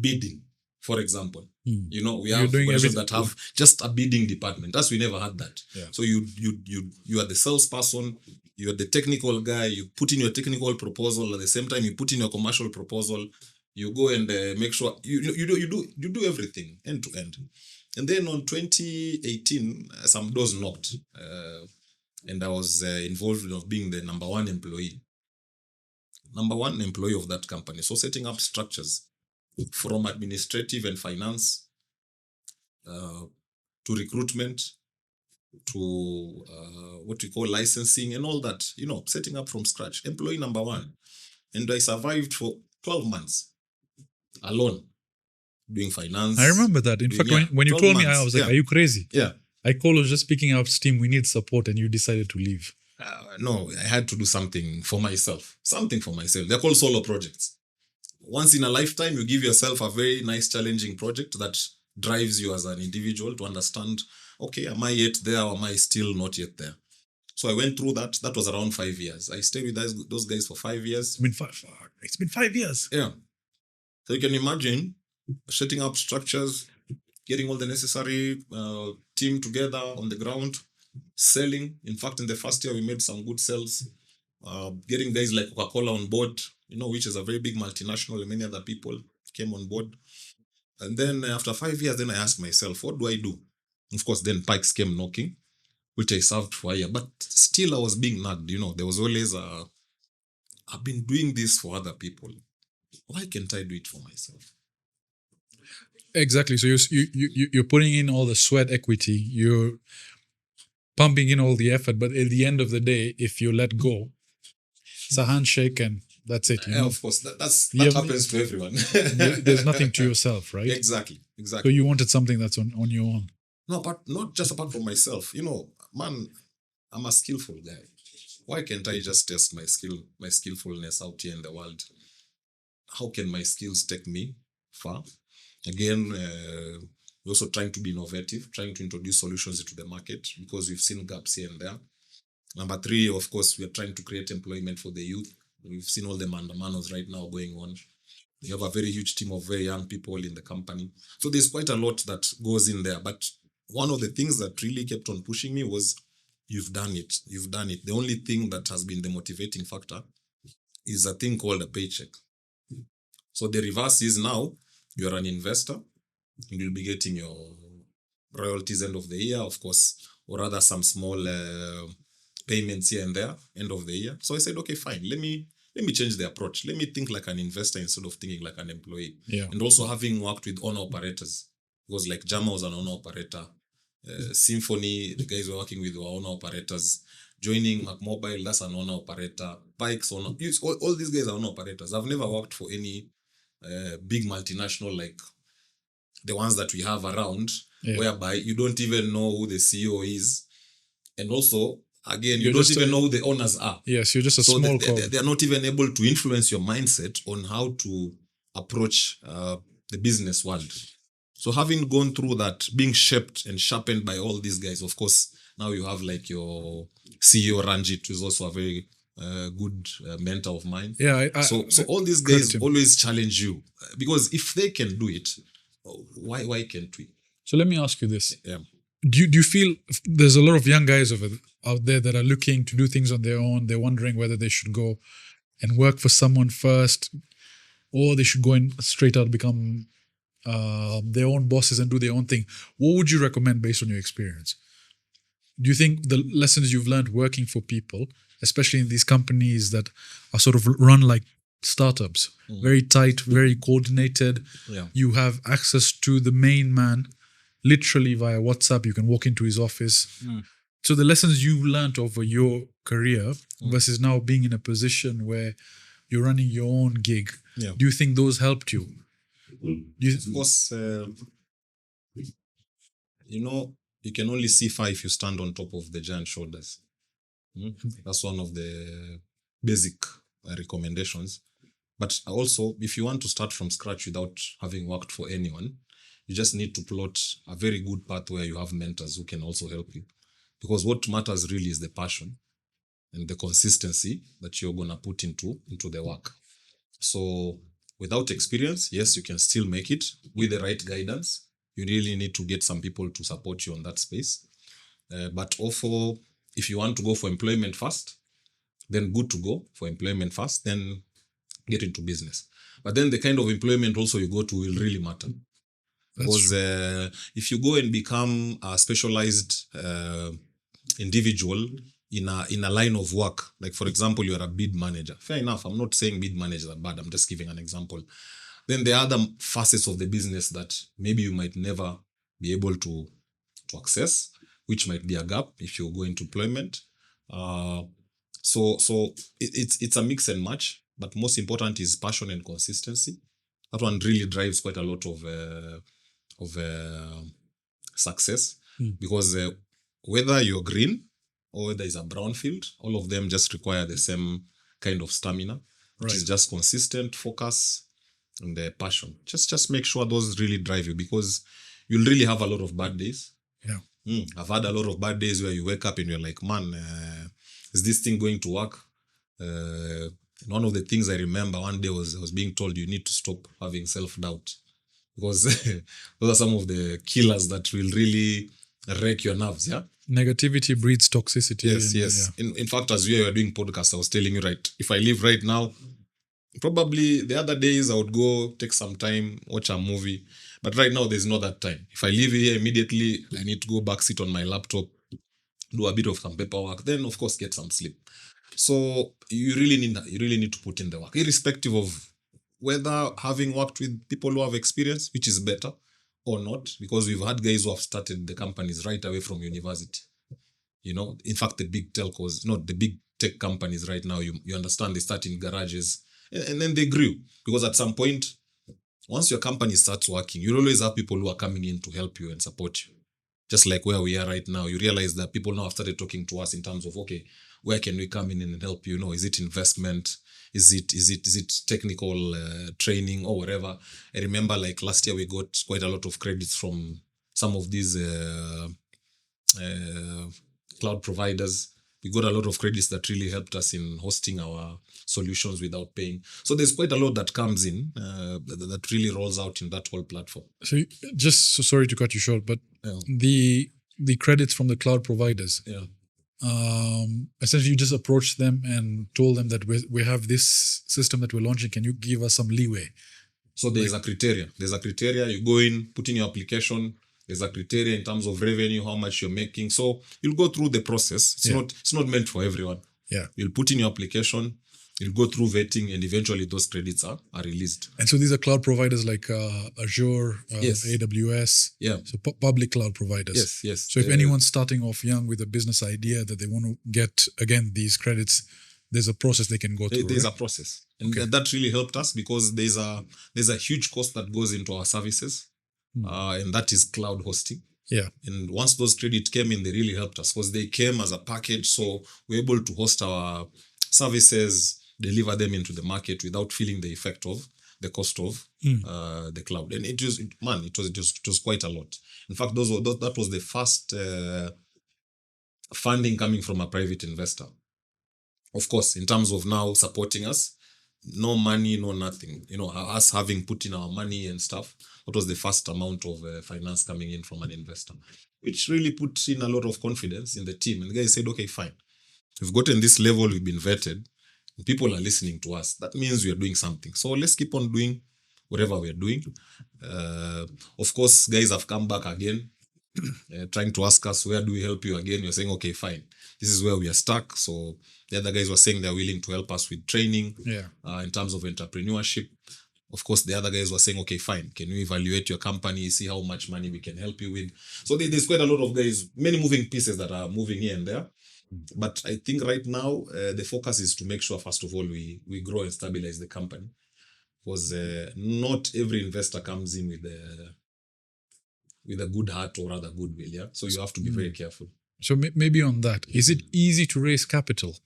bidding, for example. We have organizations that have just a bidding department. We never had that. Yeah. So you are the salesperson, you are the technical guy, you put in your technical proposal, at the same time you put in your commercial proposal, you go and make sure you do everything end to end. And then on 2018, some doors knocked, and I was involved in being the number one employee of that company. So setting up structures from administrative and finance to recruitment to what we call licensing and all that, setting up from scratch. Employee number one. And I survived for 12 months alone. Doing finance. I remember that. In fact, when you told me, I was like, are you crazy? Yeah. Ikolo was just picking up steam. We need support, and you decided to leave. No, I had to do something for myself. They're called solo projects. Once in a lifetime, you give yourself a very nice, challenging project that drives you as an individual to understand, okay, am I yet there or am I still not yet there? So I went through that. That was around 5 years. I stayed with those guys for 5 years. It's been 5 years. Yeah. So you can imagine setting up structures, getting all the necessary team together on the ground, selling. In fact, in the first year, we made some good sales. Getting guys like Coca-Cola on board, which is a very big multinational, and many other people came on board. And then after 5 years, then I asked myself, what do I do? Of course, then Pikes came knocking, which I served for a year. But still, I was being nagged. There was always I've been doing this for other people. Why can't I do it for myself? Exactly. So you're putting in all the sweat equity. You're pumping in all the effort, but at the end of the day, if you let go, it's a handshake and that's it. Of course, that happens to everyone. There's nothing to yourself, right? Exactly. So you wanted something that's on your own. No, but not just apart from myself. Man, I'm a skillful guy. Why can't I just test my skillfulness out here in the world? How can my skills take me far? Again, we're also trying to be innovative, trying to introduce solutions into the market because we've seen gaps here and there. Number 3, of course, we're trying to create employment for the youth. We've seen all the mandamanos right now going on. We have a very huge team of very young people in the company. So there's quite a lot that goes in there. But one of the things that really kept on pushing me was, you've done it. You've done it. The only thing that has been the motivating factor is a thing called a paycheck. So the reverse is now you're an investor. You'll be getting your royalties end of the year, of course, or rather some small payments here and there end of the year. So I said, okay, fine. Let me change the approach. Let me think like an investor instead of thinking like an employee. Yeah. And also having worked with owner operators, because like Jama was an owner operator. Symphony, the guys we're working with were owner operators. Joining McMobile, that's an owner operator. Pikes, all these guys are owner operators. I've never worked for any big multinational like the ones that we have around, whereby you don't even know who the CEO is. And also, again, you don't even know who the owners are. Yes, you're just a small cog. They're not even able to influence your mindset on how to approach the business world. So having gone through that, being shaped and sharpened by all these guys, of course, now you have like your CEO Ranjit, who's also a very good mentor of mine. Yeah. So all these guys always challenge you because if they can do it, why can't we? So let me ask you this. Yeah. Do you feel there's a lot of young guys out there that are looking to do things on their own? They're wondering whether they should go and work for someone first, or they should go and straight out become their own bosses and do their own thing. What would you recommend based on your experience? Do you think the lessons you've learned working for people, especially in these companies that are sort of run like startups, very tight, very coordinated, you have access to the main man literally via WhatsApp, you can walk into his office. So the lessons you've learned over your career versus now being in a position where you're running your own gig, do you think those helped you? Of course, you can only see far if you stand on top of the giant shoulders. That's one of the basic recommendations. But also, if you want to start from scratch without having worked for anyone, you just need to plot a very good path where you have mentors who can also help you. Because what matters really is the passion and the consistency that you're going to put into the work. So without experience, yes, you can still make it with the right guidance. You really need to get some people to support you on that space. But also, if you want to go for employment first, then good to go for employment first, then get into business. But then the kind of employment also you go to will really matter. Because if you go and become a specialized individual in a line of work, like for example, you're a bid manager. Fair enough, I'm not saying bid managers are bad, I'm just giving an example. Then there are other facets of the business that maybe you might never be able to access, which might be a gap if you go into employment. So it's a mix and match, but most important is passion and consistency. That one really drives quite a lot of success, because whether you're green or whether it's a brown field, all of them just require the same kind of stamina, which is just consistent focus and the passion. Just make sure those really drive you, because you'll really have a lot of bad days. I've had a lot of bad days where you wake up and you're like, man, is this thing going to work? One of the things I remember one day was I was being told you need to stop having self-doubt. because those are some of the killers that will really wreck your nerves. Yeah. Negativity breeds toxicity. Yes, and, yes. yeah. In fact, as we were doing podcasts, I was telling you, right, if I leave right now, probably the other days I would go take some time, watch a movie. But right now, there's not that time. If I leave here immediately, I need to go back, sit on my laptop, do a bit of some paperwork, then of course get some sleep. So you really need to put in the work, irrespective of whether having worked with people who have experience, which is better or not, because we've had guys who have started the companies right away from university. In fact, the big telcos, not the big tech companies right now, you understand, they start in garages and then they grew, because at some point, once your company starts working, you'll always have people who are coming in to help you and support you. Just like where we are right now, you realize that people now have started talking to us in terms of, okay, where can we come in and help you? Is it investment? Is it technical training or whatever? I remember like last year we got quite a lot of credits from some of these cloud providers. We got a lot of credits that really helped us in hosting our solutions without paying. So there's quite a lot that comes in that really rolls out in that whole platform. So sorry to cut you short, but Yeah. the credits from the cloud providers. Yeah. Essentially, you just approached them and told them that we have this system that we're launching. Can you give us some leeway? So there's a criteria. You go in, put in your application. There's a criteria in terms of revenue, how much you're making. So you'll go through the process. It's not meant for everyone. Yeah. You'll put in your application, you'll go through vetting, and eventually those credits are released. And so these are cloud providers like Azure, Yes. AWS. Yeah. So public cloud providers. Yes. So if anyone's starting off young with a business idea that they want to get, again, these credits, there's a process they can go through. There's right? a process. And that really helped us, because there's a huge cost that goes into our services. And that is cloud hosting. Yeah. And once those credits came in, they really helped us, because they came as a package. So we're able to host our services, deliver them into the market without feeling the effect of the cost of the cloud. And it was quite a lot. In fact, that was the first funding coming from a private investor. Of course, in terms of now supporting us, no money, no nothing. Us having put in our money and stuff, that was the first amount of finance coming in from an investor, which really put in a lot of confidence in the team. And the guys said, okay, fine. We've gotten this level, we've been vetted, and people are listening to us. That means we are doing something. So let's keep on doing whatever we are doing. Of course, guys have come back again, trying to ask us, where do we help you again? We're saying, okay, fine. This is where we are stuck. So the other guys were saying they're willing to help us with training in terms of entrepreneurship. Of course, the other guys were saying, okay, fine. Can you evaluate your company, see how much money we can help you with? So there's quite a lot of guys, many moving pieces that are moving here and there. But I think right now, the focus is to make sure, first of all, we grow and stabilize the company. Because not every investor comes in with a good heart or rather goodwill. Yeah. So you have to be very careful. So maybe on that, is it easy to raise capital?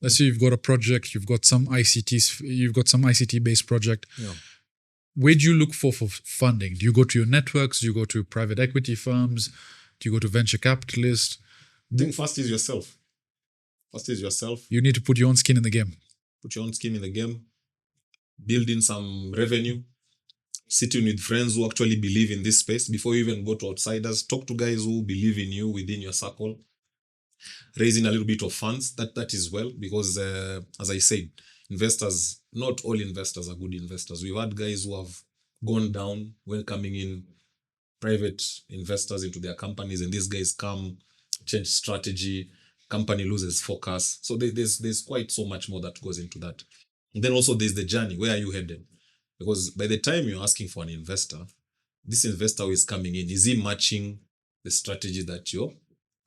Let's say you've got a project, you've got some ICT-based project. Yeah. Where do you look for funding? Do you go to your networks? Do you go to private equity firms? Do you go to venture capitalists? I think first is yourself. You need to put your own skin in the game. Put your own skin in the game. Build in some revenue. Sitting with friends who actually believe in this space before you even go to outsiders. Talk to guys who believe in you within your circle. Raising a little bit of funds, that is well, because as I said, investors, not all investors are good investors. We've had guys who have gone down when coming in, private investors into their companies, and these guys come, change strategy, company loses focus. So there's quite so much more that goes into that. And then also there's the journey. Where are you headed? Because by the time you're asking for an investor, this investor who is coming in, is he matching the strategy that you're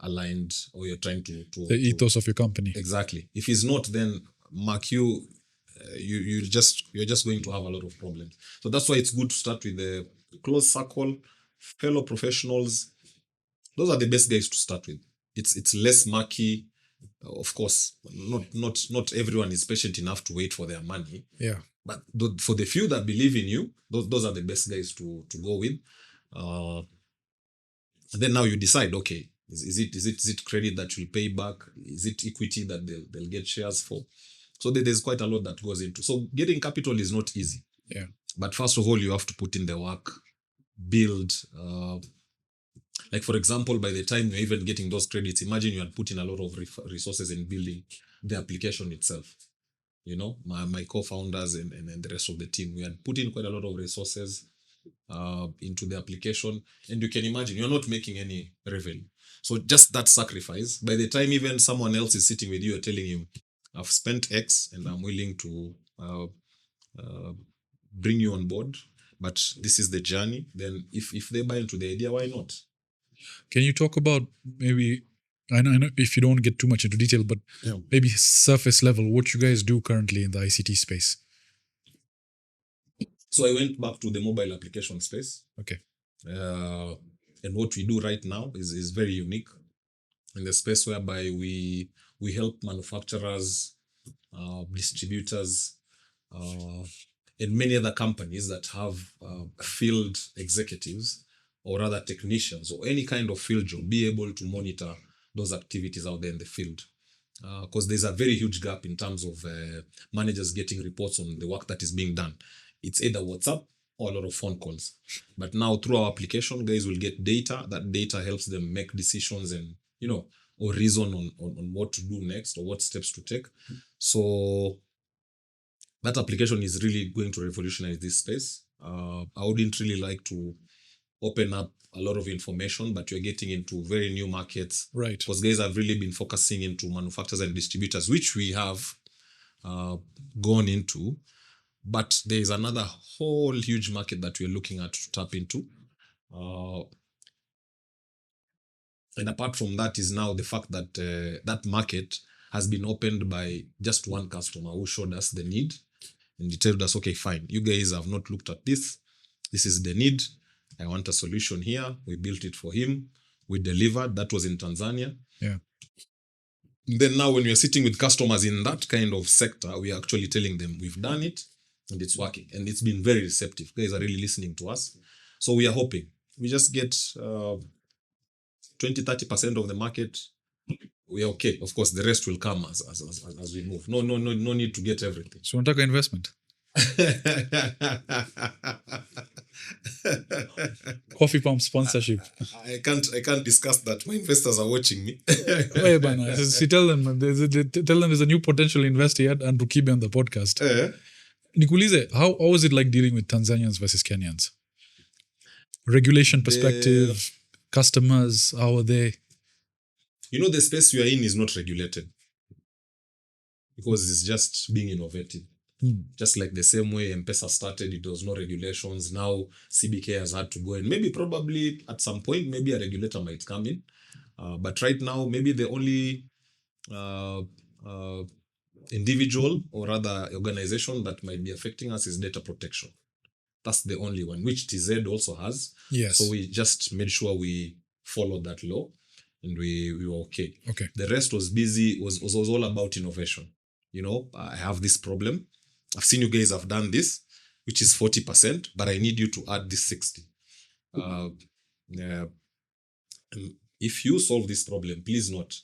aligned or you're trying to the ethos of your company? Exactly. If he's not, then mark you're just going to have a lot of problems. So that's why it's good to start with the close circle, fellow professionals. Those are the best guys to start with. It's less murky. Of course, not everyone is patient enough to wait for their money. Yeah. But for the few that believe in you, those are the best guys to go with. And then now you decide, okay, is it credit that will pay back? Is it equity that they'll get shares for? So there's quite a lot that goes into. So getting capital is not easy. Yeah. But first of all, you have to put in the work, build. Like for example, by the time you're even getting those credits, imagine you had put in a lot of resources in building the application itself. You know, my co-founders and the rest of the team, we had put in quite a lot of resources into the application, and you can imagine you're not making any revenue. So just that sacrifice, by the time even someone else is sitting with you, you're telling him, I've spent X and I'm willing to bring you on board, but this is the journey. Then if they buy into the idea, why not? Can you talk about maybe, I know if you don't get too much into detail, but maybe surface level, what you guys do currently in the ICT space? So I went back to the mobile application space. Okay. And what we do right now is very unique in the space whereby we help manufacturers, distributors, and many other companies that have field executives or rather technicians or any kind of field job be able to monitor those activities out there in the field. Because there's a very huge gap in terms of managers getting reports on the work that is being done. It's either WhatsApp or a lot of phone calls. But now through our application, guys will get data. That data helps them make decisions and, or reason on what to do next or what steps to take. So that application is really going to revolutionize this space. I wouldn't really like to open up a lot of information, but you're getting into very new markets. Right. Because guys have really been focusing into manufacturers and distributors, which we have gone into. But there is another whole huge market that we're looking at to tap into. And apart from that is now the fact that that market has been opened by just one customer who showed us the need. And he told us, okay, fine, you guys have not looked at this. This is the need. I want a solution here. We built it for him. We delivered. That was in Tanzania. Yeah. Then now when we are sitting with customers in that kind of sector, we are actually telling them we've done it and it's working. And it's been very receptive. Guys are really listening to us. So we are hoping. We just get 20-30% of the market. We are okay. Of course, the rest will come as we move. No need to get everything. So unataka investment. CoffeePump sponsorship. I can't discuss that. My investors are watching me. Wait, bana. See, tell them there's a new potential investor yet and Rukibe on the podcast. Nikulize, how is it like dealing with Tanzanians versus Kenyans? Regulation perspective, customers, how are they? The space you are in is not regulated because it's just being innovative. Just like the same way M-Pesa started, it was no regulations. Now CBK has had to go, and maybe probably at some point, maybe a regulator might come in. But right now, maybe the only individual or rather organization that might be affecting us is data protection. That's the only one, which TZ also has. Yes. So we just made sure we followed that law and we were okay. Okay. The rest was busy, was all about innovation. I have this problem. I've seen you guys have done this, which is 40%, but I need you to add this 60. If you solve this problem, please note,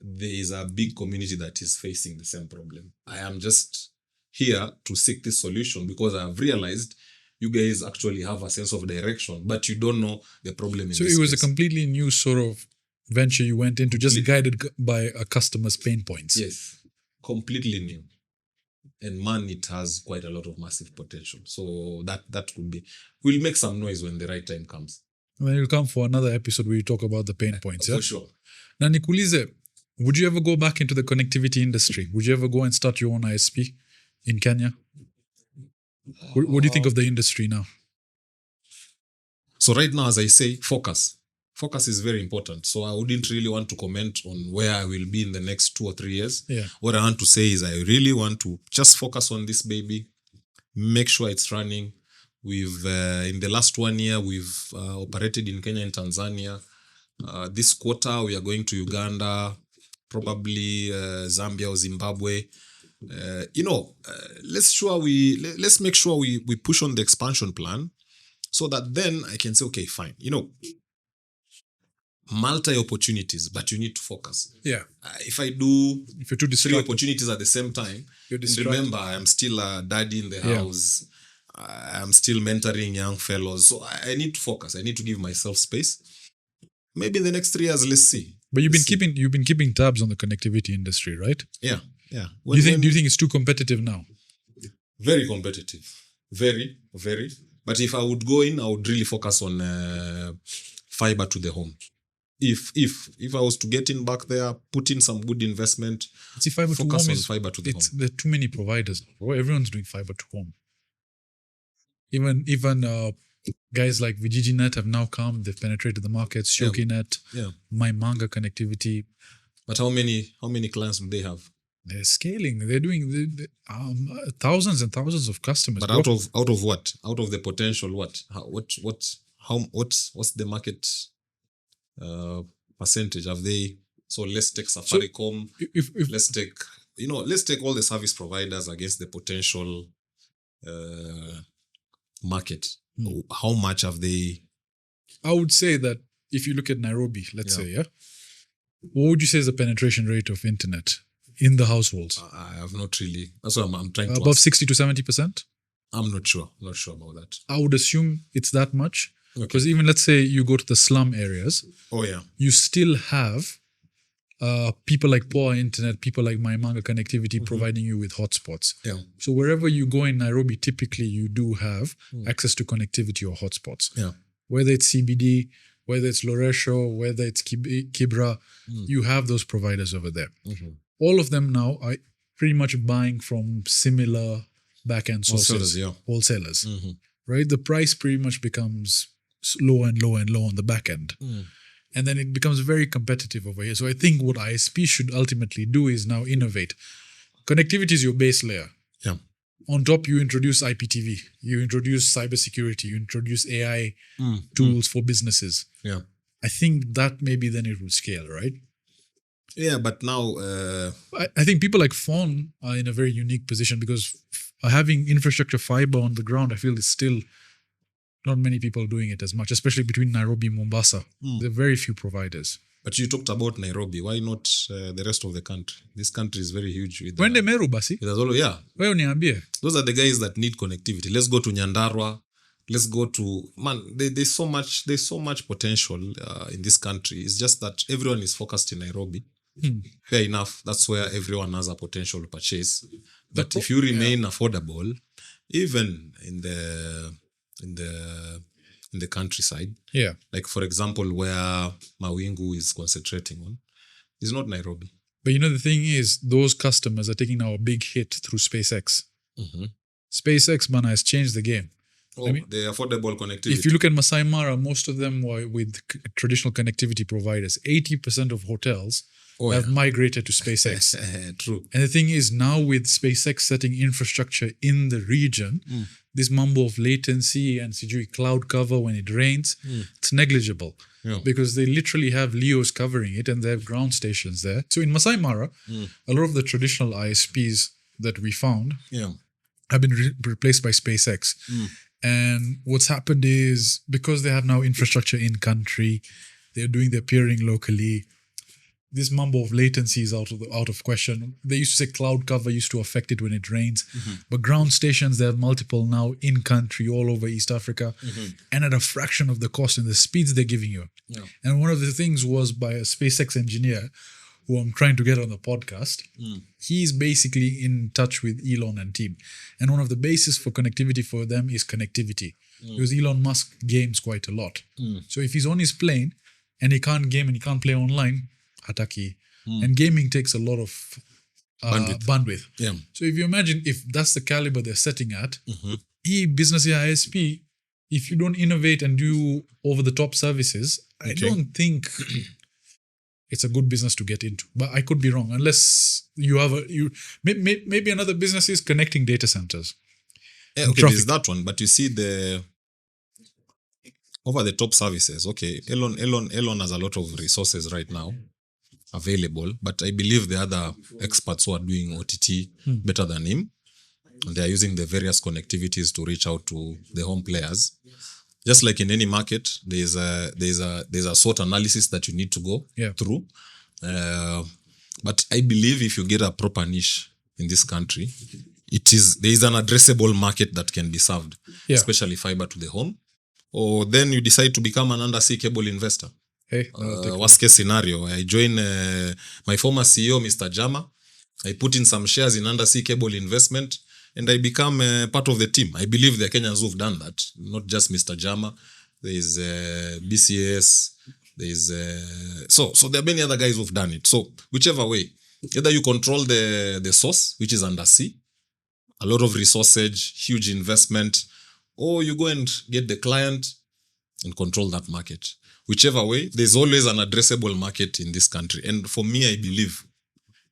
there is a big community that is facing the same problem. I am just here to seek this solution because I have realized you guys actually have a sense of direction, but you don't know the problem in So this it was space. a completely new sort of venture you went into, just guided by a customer's pain points. Yes, completely new. And man, it has quite a lot of massive potential. So that could be, we'll make some noise when the right time comes. And then you'll come for another episode where you talk about the pain points. For sure. Now, Nikulize, would you ever go back into the connectivity industry? Would you ever go and start your own ISP in Kenya? What do you think of the industry now? So right now, as I say, focus. Focus is very important. So I wouldn't really want to comment on where I will be in the next 2 or 3 years. Yeah. What I want to say is I really want to just focus on this baby, make sure it's running. We've, in the last 1 year, we've operated in Kenya and Tanzania. This quarter, we are going to Uganda, probably Zambia or Zimbabwe. Let's make sure we push on the expansion plan so that then I can say, okay, fine. Multi-opportunities, but you need to focus. Yeah. If you're too 3 opportunities at the same time, you're remember, I'm still a daddy in the house. I'm still mentoring young fellows. So I need to focus. I need to give myself space. Maybe in the next 3 years, let's see. But you've been keeping tabs on the connectivity industry, right? Yeah. Do you think it's too competitive now? Very competitive. Very, very. But if I would go in, I would really focus on fiber to the home. If I was to get in back there, put in some good investment, See, fiber to focus home on is fiber to the home. there are too many providers. Bro. Everyone's doing fiber to home. Even guys like VGGNet have now come. They've penetrated the market. ShokiNet, My Manga connectivity. But how many clients do they have? They're scaling. They're doing thousands and thousands of customers. But out of what? Out of the potential, what? What's the market percentage? Have they? So let's take Safaricom. Let's take all the service providers against the potential market. How much have they? I would say that if you look at Nairobi, let's say, what would you say is the penetration rate of internet in the households? I have not really. That's what I'm trying to above ask. 60 to 70%. I'm not sure. Not sure about that. I would assume it's that much because even let's say you go to the slum areas. Oh yeah. You still have people like Poor Internet, people like My Manga Connectivity providing you with hotspots. Yeah. So wherever you go in Nairobi, typically you do have access to connectivity or hotspots. Yeah. Whether it's CBD, whether it's Loresho, whether it's Kibra, you have those providers over there. All of them now are pretty much buying from similar back-end sources, wholesalers, right? The price pretty much becomes low and low and low on the back end. And then it becomes very competitive over here. So I think what ISP should ultimately do is now innovate. Connectivity is your base layer. Yeah. On top, you introduce IPTV, you introduce cybersecurity, you introduce AI tools for businesses. Yeah. I think that maybe then it will scale, right? Yeah, but now I think people like Fawn are in a very unique position because having infrastructure fiber on the ground, I feel is still not many people doing it as much, especially between Nairobi and Mombasa. There are very few providers. But you talked about Nairobi. Why not the rest of the country? This country is very huge. Wende Meru basi? Yeah. Wewe uniambie. Those are the guys that need connectivity. Let's go to Nyandarua. Let's go to there's so much potential in this country. It's just that everyone is focused in Nairobi. Fair enough. That's where everyone has a potential to purchase. But if you remain affordable, even in the countryside, like for example, where Mawingu is concentrating on, is not Nairobi. But you know the thing is, those customers are taking now a big hit through SpaceX. SpaceX, man, has changed the game. Oh, the affordable connectivity. If you look at Masai Mara, most of them were with traditional connectivity providers. 80% of hotels have migrated to SpaceX. True. And the thing is, now with SpaceX setting infrastructure in the region, this mumbo of latency and CGI cloud cover when it rains, it's negligible. Because they literally have LEOs covering it and they have ground stations there. So in Masai Mara, a lot of the traditional ISPs that we found have been replaced by SpaceX. And what's happened is, because they have now infrastructure in country, they're doing their peering locally. This mumbo of latency is out of question. They used to say cloud cover used to affect it when it rains, but ground stations, they have multiple now in country all over East Africa, and at a fraction of the cost and the speeds they're giving you. And one of the things was by a SpaceX engineer who I'm trying to get on the podcast. He's basically in touch with Elon and team. And one of the bases for connectivity for them is connectivity. Because Elon Musk games quite a lot. So if he's on his plane and he can't game and he can't play online, hataki. And gaming takes a lot of bandwidth. So if you imagine if that's the caliber they're setting at, business ISP, if you don't innovate and do over-the-top services, I don't think it's a good business to get into. But I could be wrong, unless you have maybe another business is connecting data centers. There's that one, but you see the over-the-top services. Okay, Elon has a lot of resources right now available, but I believe the other experts who are doing OTT better than him, and they are using the various connectivities to reach out to the home players. Just like in any market, there's a SWOT analysis that you need to go through. But I believe if you get a proper niche in this country, there is an addressable market that can be served, Yeah. especially fiber to the home. Or then you decide to become an undersea cable investor. Hey, that'll take Worst case scenario, I join my former CEO, Mr. Jama. I put in some shares in undersea cable investment and I become part of the team. I believe there are Kenyans who've done that, not just Mr. Jama. There is BCS. There is so there are many other guys who've done it. So whichever way, either you control the source, which is undersea, a lot of resources, huge investment, or you go and get the client and control that market. Whichever way, there's always an addressable market in this country. And for me, I believe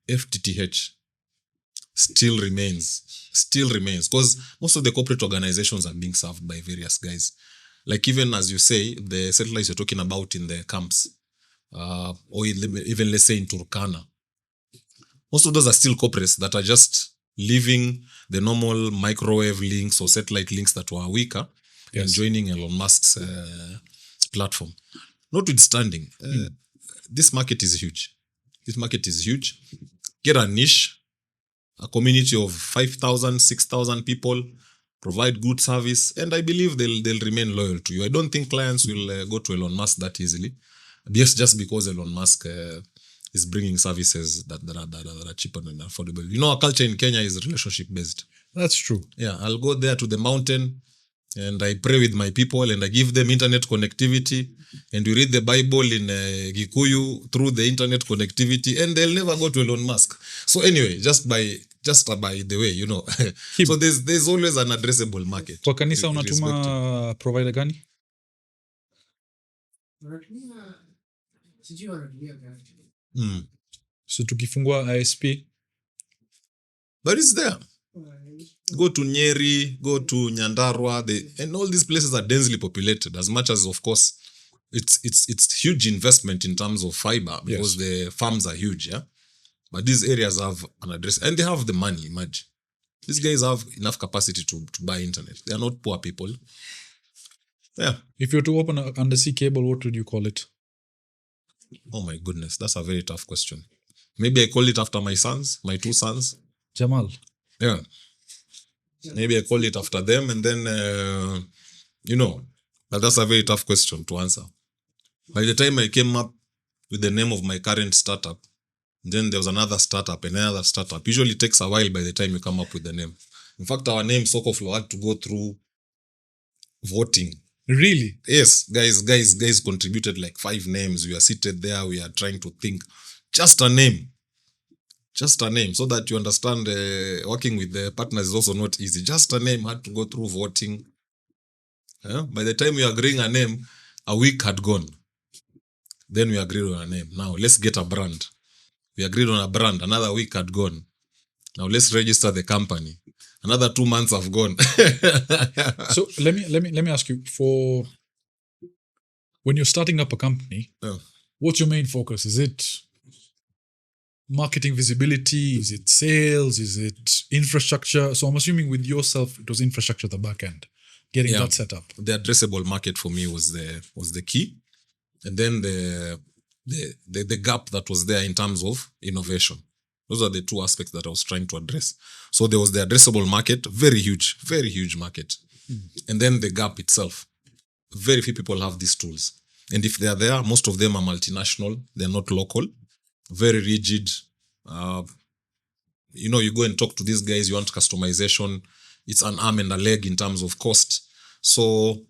FTTH still remains because most of the corporate organizations are being served by various guys. Like even as you say, the satellites you're talking about in the camps, or even let's say in Turkana, most of those are still corporates that are just leaving the normal microwave links or satellite links that were weaker and joining Elon Musk's platform. Notwithstanding, this market is huge. Get a niche, a community of 5,000, 6,000 people, provide good service, and I believe they'll remain loyal to you. I don't think clients will go to Elon Musk that easily. Yes, just because Elon Musk is bringing services that are cheaper and affordable. You know, our culture in Kenya is relationship based. That's true. Yeah, I'll go there to the mountain and I pray with my people and I give them internet connectivity and we read the Bible in Gikuyu through the internet connectivity and they'll never go to Elon Musk. So anyway, just by the way, you know. So there's always an addressable market. Kwa kanisa unatuma provider gani? So tukifungua ISP, but it's there. Go to Nyeri, go to Nyandarua, and all these places are densely populated. As much as, of course, it's huge investment in terms of fiber because the farms are huge, yeah. But these areas have an address and they have the money. Imagine these guys have enough capacity to buy internet. They are not poor people. Yeah. If you were to open an undersea cable, what would you call it? Oh my goodness, that's a very tough question. Maybe I call it after my two sons. Jamal. Yeah. Maybe I call it after them and then, but that's a very tough question to answer. By the time I came up with the name of my current startup, then there was another startup and another startup. Usually it takes a while by the time you come up with the name. In fact, our name, Sokoflo, had to go through voting. Really? Yes, guys contributed like 5 names. We are seated there. We are trying to think. Just a name, so that you understand working with the partners is also not easy. Just a name had to go through voting. By the time we agreeing a name, a week had gone. Then we agreed on a name. Now let's get a brand. We agreed on a brand. Another week had gone. Now let's register the company. Another 2 months have gone. So let me ask you, for when you're starting up a company, what's your main focus? Is it marketing visibility? Is it sales? Is it infrastructure? So I'm assuming with yourself, it was infrastructure at the back end, getting that set up. The addressable market for me was the key. And then the gap that was there in terms of innovation. Those are the 2 aspects that I was trying to address. So there was the addressable market, very huge market. And then the gap itself. Very few people have these tools. And if they are there, most of them are multinational. They're not local. Very rigid. You go and talk to these guys, you want customization. It's an arm and a leg in terms of cost. So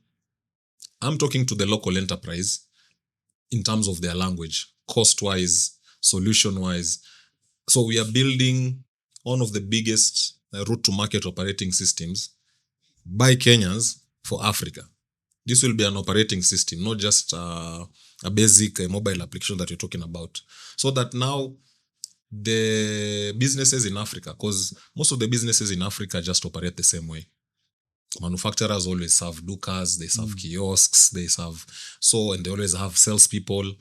I'm talking to the local enterprise in terms of their language, cost-wise, solution-wise. So we are building one of the biggest route-to-market operating systems by Kenyans for Africa. This will be an operating system, not just a basic mobile application that you're talking about. So that now the businesses in Africa, because most of the businesses in Africa just operate the same way. Manufacturers always serve dukas, they serve kiosks, and they always have salespeople.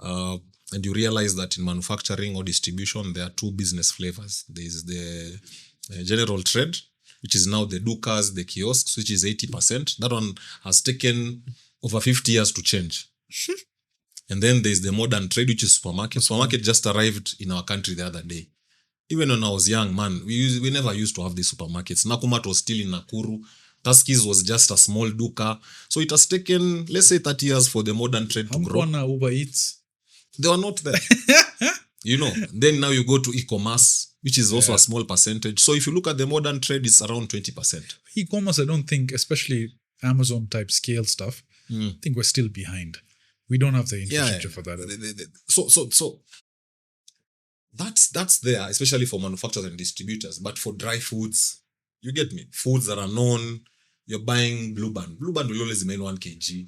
And you realize that in manufacturing or distribution, there are 2 business flavors. There is the general trade, which is now the dukas, the kiosks, which is 80%. That one has taken over 50 years to change. And then there's the modern trade, which is supermarket. Supermarket just arrived in our country the other day. even when I was young, man, we never used to have these supermarkets. Nakumatt was still in Nakuru. Tuskys was just a small duka. So it has taken, let's say, 30 years for the modern trade to grow. Hamkuwa na Uber Eats. They were not there. Then now you go to e-commerce, which is also a small percentage. So if you look at the modern trade, it's around 20%. E-commerce, I don't think, especially Amazon type scale stuff, I think we're still behind. We don't have the infrastructure for that. So that's there, especially for manufacturers and distributors. But for dry foods, you get me? Foods that are known, you're buying Blue Band. Blue Band will always remain 1 kg.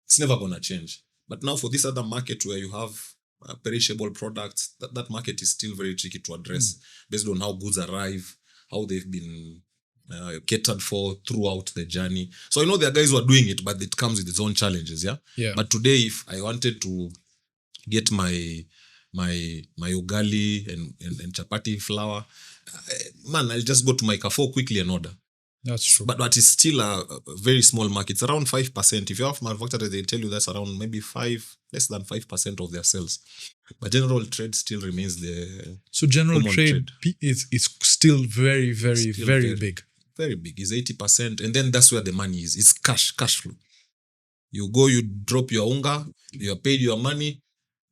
It's never going to change. But now for this other market where you have perishable products, that market is still very tricky to address based on how goods arrive, how they've been catered for throughout the journey. So I know there are guys who are doing it, but it comes with its own challenges, yeah. But today, if I wanted to get my ugali and chapati flour, man, I'll just go to my Carrefour quickly and order. That's true. But it's still a very small market. It's around 5%. If you have manufacturers, they tell you that's around maybe less than 5% of their sales. But general trade still remains the So general trade is still very, very, very big. Very big. It's 80%. And then that's where the money is. It's cash flow. You go, you drop your unga, you are paid your money.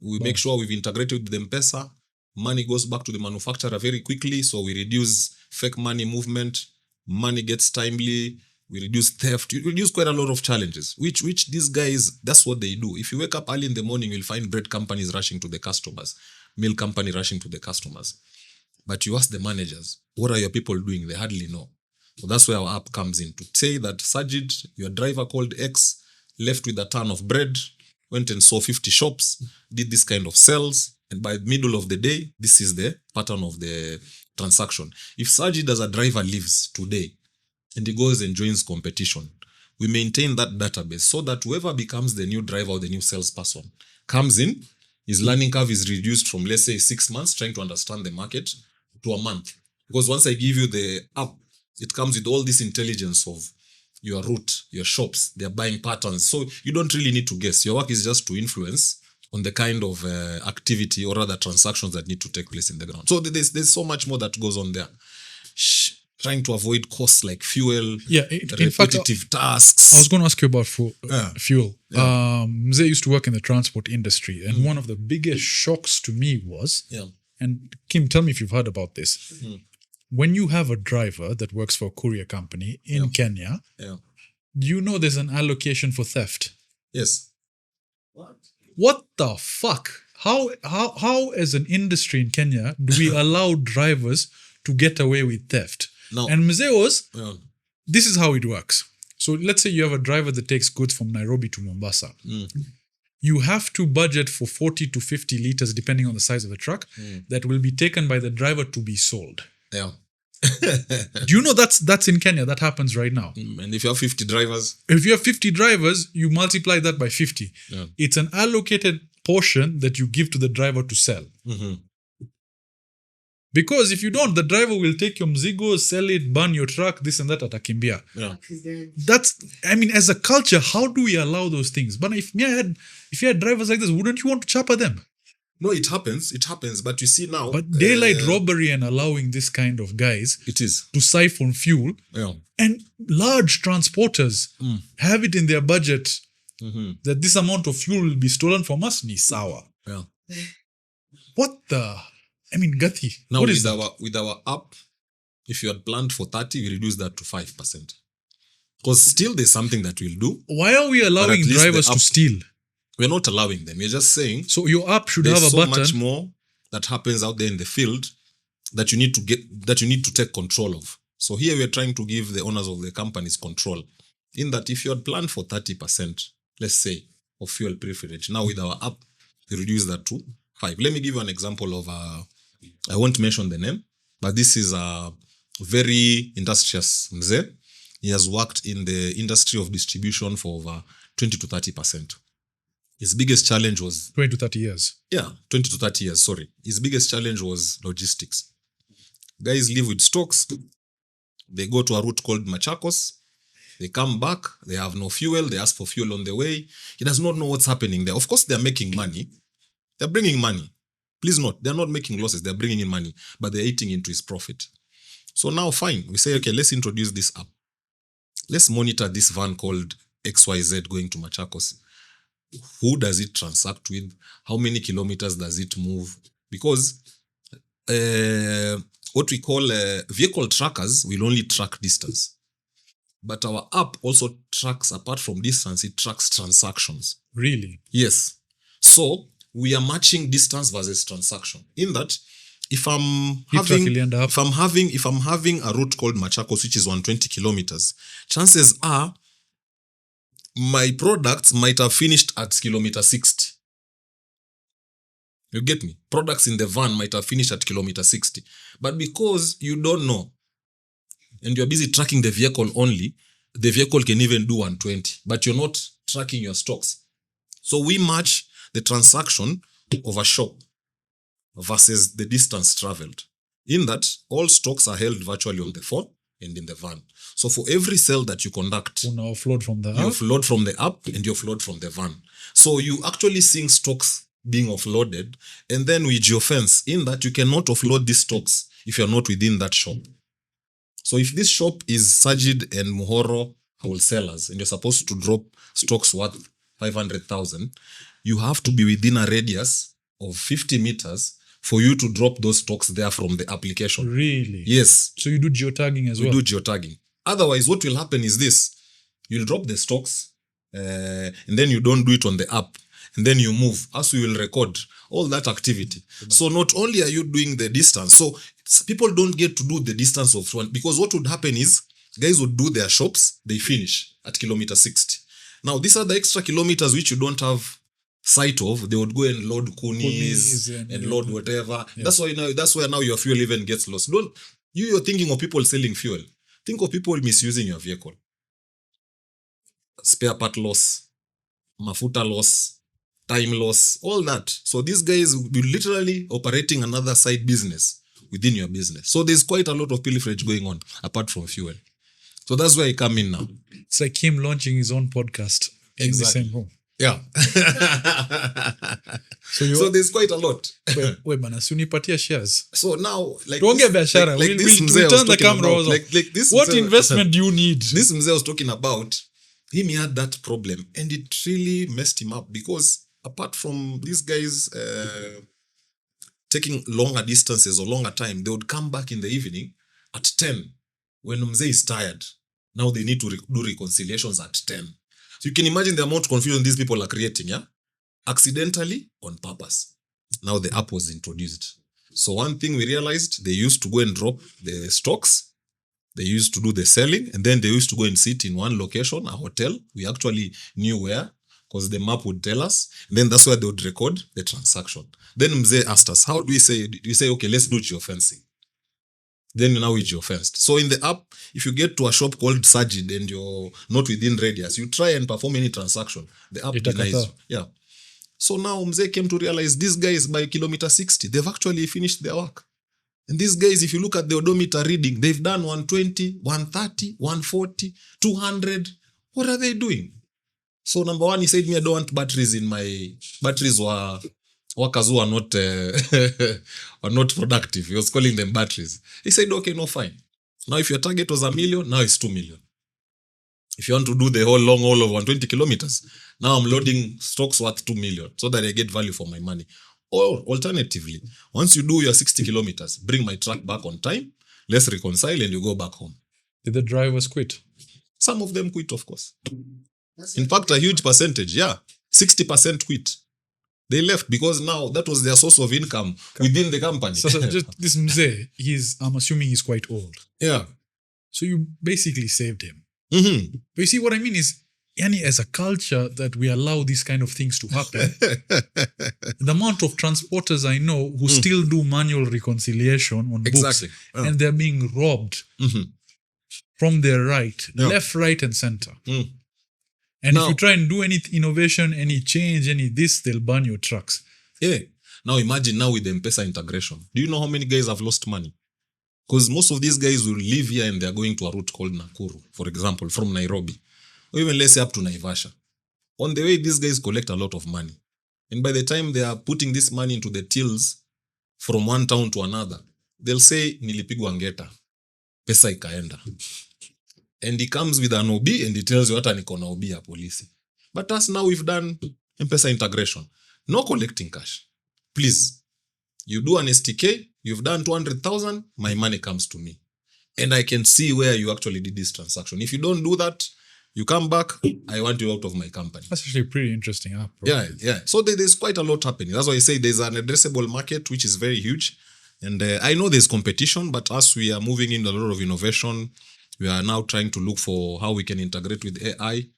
We make sure we've integrated with the M-Pesa. Money goes back to the manufacturer very quickly. So we reduce fake money movement. Money gets timely. We reduce theft. We reduce quite a lot of challenges, which these guys, that's what they do. If you wake up early in the morning, you'll find bread companies rushing to the customers, milk company rushing to the customers. But you ask the managers, what are your people doing? They hardly know. So that's where our app comes in to say that Sajid, your driver called X, left with a ton of bread, went and saw 50 shops, did this kind of sales, and by the middle of the day, this is the pattern of the transaction. If Sajid as a driver leaves today and he goes and joins competition, we maintain that database so that whoever becomes the new driver or the new salesperson comes in, his learning curve is reduced from, let's say, 6 months trying to understand the market to a month. Because once I give you the app, it comes with all this intelligence of your route, your shops, their buying patterns. So you don't really need to guess. Your work is just to influence on the kind of activity or rather transactions that need to take place in the ground. So there's so much more that goes on there. Trying to avoid costs like fuel, repetitive tasks. I was going to ask you about fuel. Mzee used to work in the transport industry, and one of the biggest shocks to me was, and Kim, tell me if you've heard about this, when you have a driver that works for a courier company in Kenya, do you know there's an allocation for theft? Yes. What the fuck? How as an industry in Kenya do we allow drivers to get away with theft? No. And Mzee this is how it works. So let's say you have a driver that takes goods from Nairobi to Mombasa. You have to budget for 40 to 50 liters, depending on the size of the truck, that will be taken by the driver to be sold. Yeah. Do you know that's in Kenya? That happens right now. And if you have 50 drivers? If you have 50 drivers, you multiply that by 50. Yeah. It's an allocated portion that you give to the driver to sell. Because if you don't, the driver will take your mzigo, sell it, burn your truck, this and that, atakimbia. Yeah. As a culture, how do we allow those things? But if you had drivers like this, wouldn't you want to chopper them? No, it happens, but you see now... But daylight robbery and allowing this kind of guys it is to siphon fuel, and large transporters have it in their budget that this amount of fuel will be stolen from us, ni sawa. Yeah. What the... Gathii, now what is with our app, if you had planned for 30, we reduce that to 5%. Because still there's something that we'll do. Why are we allowing drivers to steal? We're not allowing them. We're just saying. So your app should have a button. There's so much more that happens out there in the field that you need to take control of. So here we're trying to give the owners of the companies control. In that if you had planned for 30%, let's say, of fuel privilege, now with our app, we reduce that to 5. Let me give you an example of I won't mention the name, but this is a very industrious mzee. He has worked in the industry of distribution for over 20 to 30%. His biggest challenge was... 20 to 30 years. Yeah, 20 to 30 years, sorry. His biggest challenge was logistics. Guys live with stocks. They go to a route called Machakos. They come back. They have no fuel. They ask for fuel on the way. He does not know what's happening there. Of course, they're making money. They're bringing money. Please note, they're not making losses. They're bringing in money, but they're eating into his profit. So now, fine. We say, okay, let's introduce this app. Let's monitor this van called XYZ going to Machakos. Who does it transact with? How many kilometers does it move? Because what we call vehicle trackers will only track distance. But our app also tracks, apart from distance, it tracks transactions. Really? Yes. So we are matching distance versus transaction. In that, if I'm having a route called Machakos, which is 120 kilometers, chances are my products might have finished at kilometer 60. You get me? Products in the van might have finished at kilometer 60. But because you don't know, and you're busy tracking the vehicle only, the vehicle can even do 120, but you're not tracking your stocks. So we match the transaction of a shop versus the distance traveled. In that, all stocks are held virtually on the phone and in the van. So for every sale that you conduct, You offload from the you app. offload from the app and you offload from the van. So you actually seeing stocks being offloaded, and then we geofence in that you cannot offload these stocks if you're not within that shop. So if this shop is Sajid and Muhoro wholesalers and you're supposed to drop stocks worth 500,000, you have to be within a radius of 50 meters for you to drop those stocks there from the application. Really? Yes. So you do geotagging as We well? do geotagging. Otherwise, what will happen is this. You'll drop the stocks and then you don't do it on the app. And then you move. As we will record all that activity. So not only are you doing the distance, so people don't get to do the distance of one, because what would happen is guys would do their shops, they finish at kilometer 60. Now, these are the extra kilometers which you don't have sight of. They would go and load kunis and load whatever. Yeah. That's where now your fuel even gets lost. You're thinking of people selling fuel. Think of people misusing your vehicle. Spare part loss, mafuta loss, time loss, all that. So these guys will be literally operating another side business within your business. So there's quite a lot of pilferage going on apart from fuel. So that's where I come in now. It's like him launching his own podcast in the same room. Yeah. So there's quite a lot. Wait, man, sunipatia shares. So now, like, don't get biashara. Like we'll turn the camera off. Like this. What investment do you need? This Mzee was talking about, he had that problem and it really messed him up, because apart from these guys taking longer distances or longer time, they would come back in the evening at 10 when Mzee is tired. Now they need to do reconciliations at 10. So you can imagine the amount of confusion these people are creating, yeah? Accidentally, on purpose. Now the app was introduced. So one thing we realized, they used to go and drop the stocks. They used to do the selling, and then they used to go and sit in one location, a hotel. We actually knew where, because the map would tell us. And then that's where they would record the transaction. Then Mzee asked us, how do we say? Do you say, okay, let's do geofencing? Then now we geofenced. So in the app, if you get to a shop called Sajid and you're not within radius, you try and perform any transaction, the app denies you. Yeah. So now Mzee came to realize these guys by kilometer 60, they've actually finished their work. And these guys, if you look at the odometer reading, they've done 120, 130, 140, 200. What are they doing? So number one, he said, me, I don't want batteries in my... Batteries were workers who are not are not productive. He was calling them batteries. He said, okay, no, fine. Now, if your target was 1 million, now it's 2 million. If you want to do the whole long haul of 120 kilometers, now I'm loading stocks worth 2 million so that I get value for my money. Or alternatively, once you do your 60 kilometers, bring my truck back on time, let's reconcile and you go back home. Did the drivers quit? Some of them quit, of course. In fact, a huge percentage, 60% quit. They left because now that was their source of income within the company. So just this Mzee, I'm assuming he's quite old. Yeah. So you basically saved him. Mm-hmm. But you see, what I mean is, Yani, as a culture that we allow these kind of things to happen, the amount of transporters I know who still do manual reconciliation on books, and they're being robbed from their right, left, right, and center. And now, if you try and do any innovation, any change, any this, they'll burn your trucks. Yeah. Now imagine now with the M-Pesa integration. Do you know how many guys have lost money? Because most of these guys will live here and they're going to a route called Nakuru, for example, from Nairobi. Or even let's say up to Naivasha. On the way, these guys collect a lot of money. And by the time they are putting this money into the tills from one town to another, they'll say nilipigwa ngeta, pesa ikaenda. And he comes with an OB and he tells you hata niko na OB ya polisi. But us now we've done M-Pesa integration. No collecting cash. Please, you do an STK, you've done 200,000, my money comes to me. And I can see where you actually did this transaction. If you don't do that, you come back, I want you out of my company. That's actually a pretty interesting app. Bro. Yeah. So there's quite a lot happening. That's why I say there's an addressable market, which is very huge. And I know there's competition, but as we are moving in a lot of innovation, we are now trying to look for how we can integrate with AI.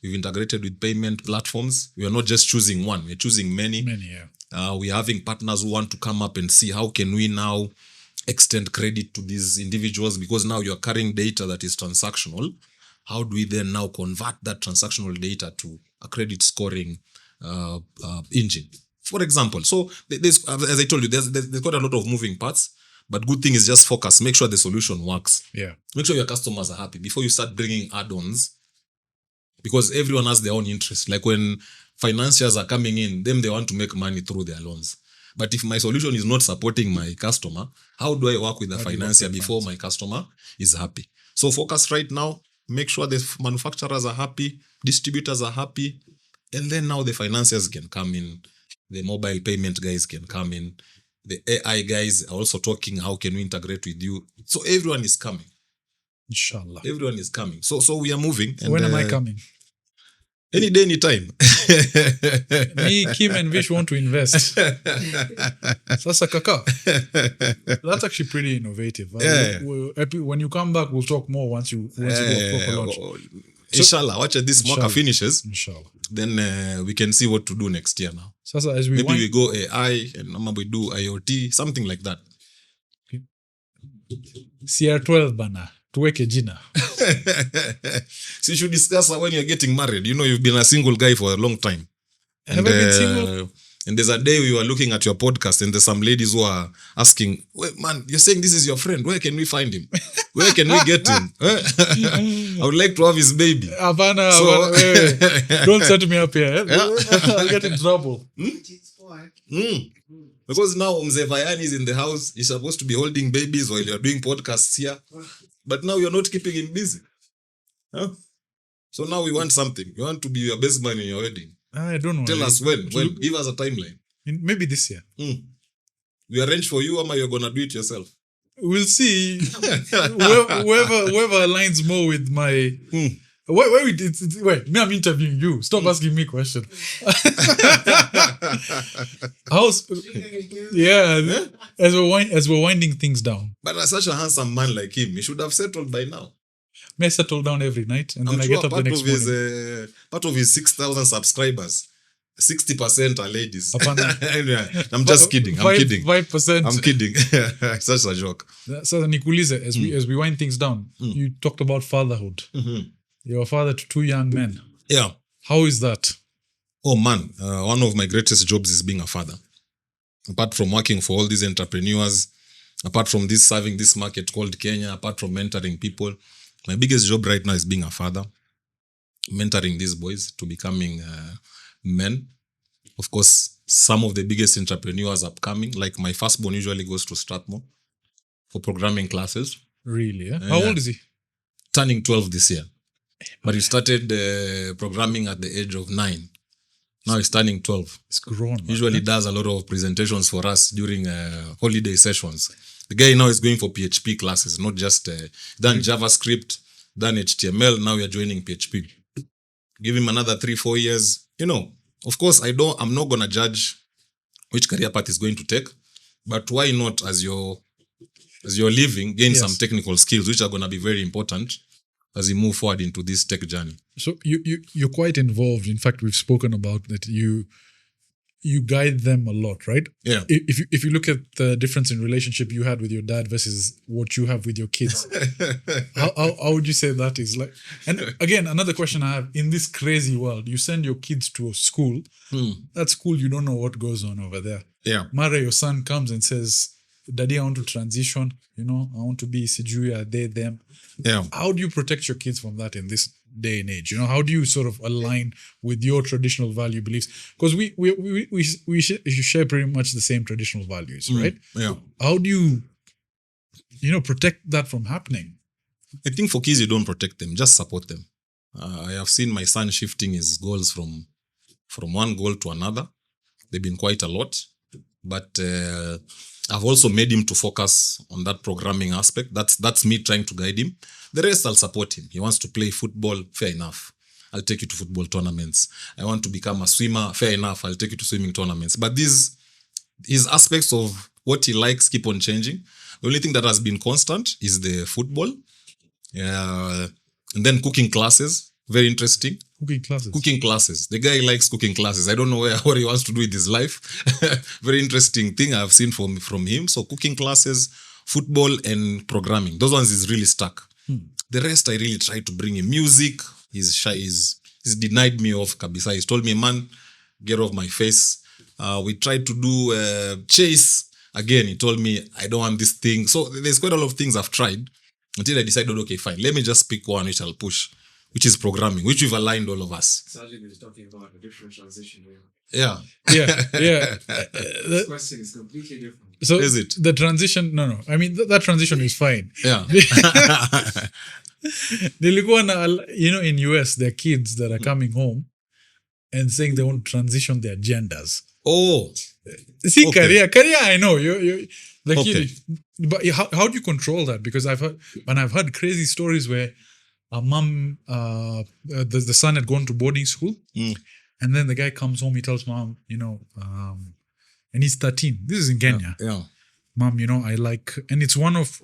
We've integrated with payment platforms. We are not just choosing one. We're choosing many. Yeah. We're having partners who want to come up and see how can we now extend credit to these individuals, because now you're carrying data that is transactional. How do we then now convert that transactional data to a credit scoring engine, for example? So there's, as I told you, there's quite a lot of moving parts, but good thing is just focus. Make sure the solution works. Yeah. Make sure your customers are happy before you start bringing add-ons, because everyone has their own interest. Like when financiers are coming in, them they want to make money through their loans. But if my solution is not supporting my customer, how do I work with the financier before my customer is happy? So focus right now. Make sure the manufacturers are happy, distributors are happy, and then now the financiers can come in, the mobile payment guys can come in, the AI guys are also talking, how can we integrate with you? So everyone is coming. Inshallah. Everyone is coming. So we are moving. And, when am I coming? Any day, any time. Me, Kim, and Vish want to invest. Sasa kaka. That's actually pretty innovative. Yeah. When you come back, we'll talk more once you do a proper launch. Inshallah, watch this marker finishes. Inshallah. Then we can see what to do next year now. Sasa, as we maybe we go AI and maybe we do IoT, something like that. CR12 bana. Tuweke jina. So you should discuss when you're getting married. You know, you've been a single guy for a long time. Have I been single? And there's a day we were looking at your podcast and there's some ladies who are asking, wait, man, you're saying this is your friend. Where can we find him? Where can we get him? I would like to have his baby. Havana, don't set me up here. I'll get in trouble. Because now Mzee Vayani is in the house. He's supposed to be holding babies while you're doing podcasts here. But now you're not keeping him busy. Huh? So now we want something. We want to be your best man in your wedding. I don't know. Tell us when. When. Give us a timeline. Maybe this year. We arrange for you, or you're going to do it yourself? We'll see. whoever aligns more with my... Wait, me, I'm interviewing you. Stop asking me questions. As we're winding things down. But as such a handsome man like him, he should have settled by now. May I settle down every night and then I get up the next morning. Part of his 6,000 subscribers, 60% are ladies. Anyway, I'm just kidding. 5%. I'm kidding. It's such a joke. So Nikulize, as we wind things down, you talked about fatherhood. You're a father to 2 young men. Yeah. How is that? Oh man, one of my greatest jobs is being a father. Apart from working for all these entrepreneurs, apart from this serving this market called Kenya, apart from mentoring people, my biggest job right now is being a father, mentoring these boys to becoming men. Of course, some of the biggest entrepreneurs upcoming, like my firstborn usually goes to Strathmore for programming classes. Really? Eh? How old is he? Turning 12 this year. But he started programming at the age of 9. Now he's turning 12. It's grown. Usually does a lot of presentations for us during holiday sessions. The guy now is going for PHP classes, not just done JavaScript, done HTML. Now we are joining PHP. Give him another 3-4 years. You know, of course, I'm not going to judge which career path he's going to take, but why not, as you're living, gain some technical skills, which are going to be very important as you move forward into this tech journey. So you're quite involved. In fact, we've spoken about that. You guide them a lot, right? Yeah. If you look at the difference in relationship you had with your dad versus what you have with your kids, how would you say that is like? And again, another question I have: in this crazy world, you send your kids to a school. That school, you don't know what goes on over there. Yeah. Mara, your son comes and says, "Daddy, I want to transition. I want to be Sijuya, they, them." Yeah. How do you protect your kids from that in this day and age? How do you sort of align with your traditional value beliefs? Because we share pretty much the same traditional values, right? Yeah. How do you protect that from happening? I think for kids, you don't protect them, just support them. I have seen my son shifting his goals from one goal to another. They've been quite a lot, but I've also made him to focus on that programming aspect. That's me trying to guide him. The rest, I'll support him. He wants to play football, fair enough. I'll take you to football tournaments. I want to become a swimmer, fair enough. I'll take you to swimming tournaments. But his aspects of what he likes keep on changing. The only thing that has been constant is the football. And then cooking classes. Very interesting. Cooking classes. The guy likes cooking classes. I don't know what he wants to do with his life. Very interesting thing I've seen from him. So cooking classes, football, and programming. Those ones is really stuck. The rest I really try to bring him. Music, he's shy. He's denied me of kabisa. He's told me, man, get off my face. We tried to do chase. Again, he told me, I don't want this thing. So there's quite a lot of things I've tried until I decided, okay, fine. Let me just pick one which I'll push, which is programming, which we've aligned all of us. Sajid is talking about a different transition here. Yeah. This question is completely different. So is it? The transition, no. I mean, that transition is fine. Yeah. In US, there are kids that are coming home and saying they want to transition their genders. Oh. See, Okay. career, I know. You the Okay. kid. But how do you control that? Because I've heard crazy stories where a mom, the son had gone to boarding school, and then the guy comes home, he tells mom, and he's 13. This is in Kenya. Yeah. Mom, I like, and it's one of,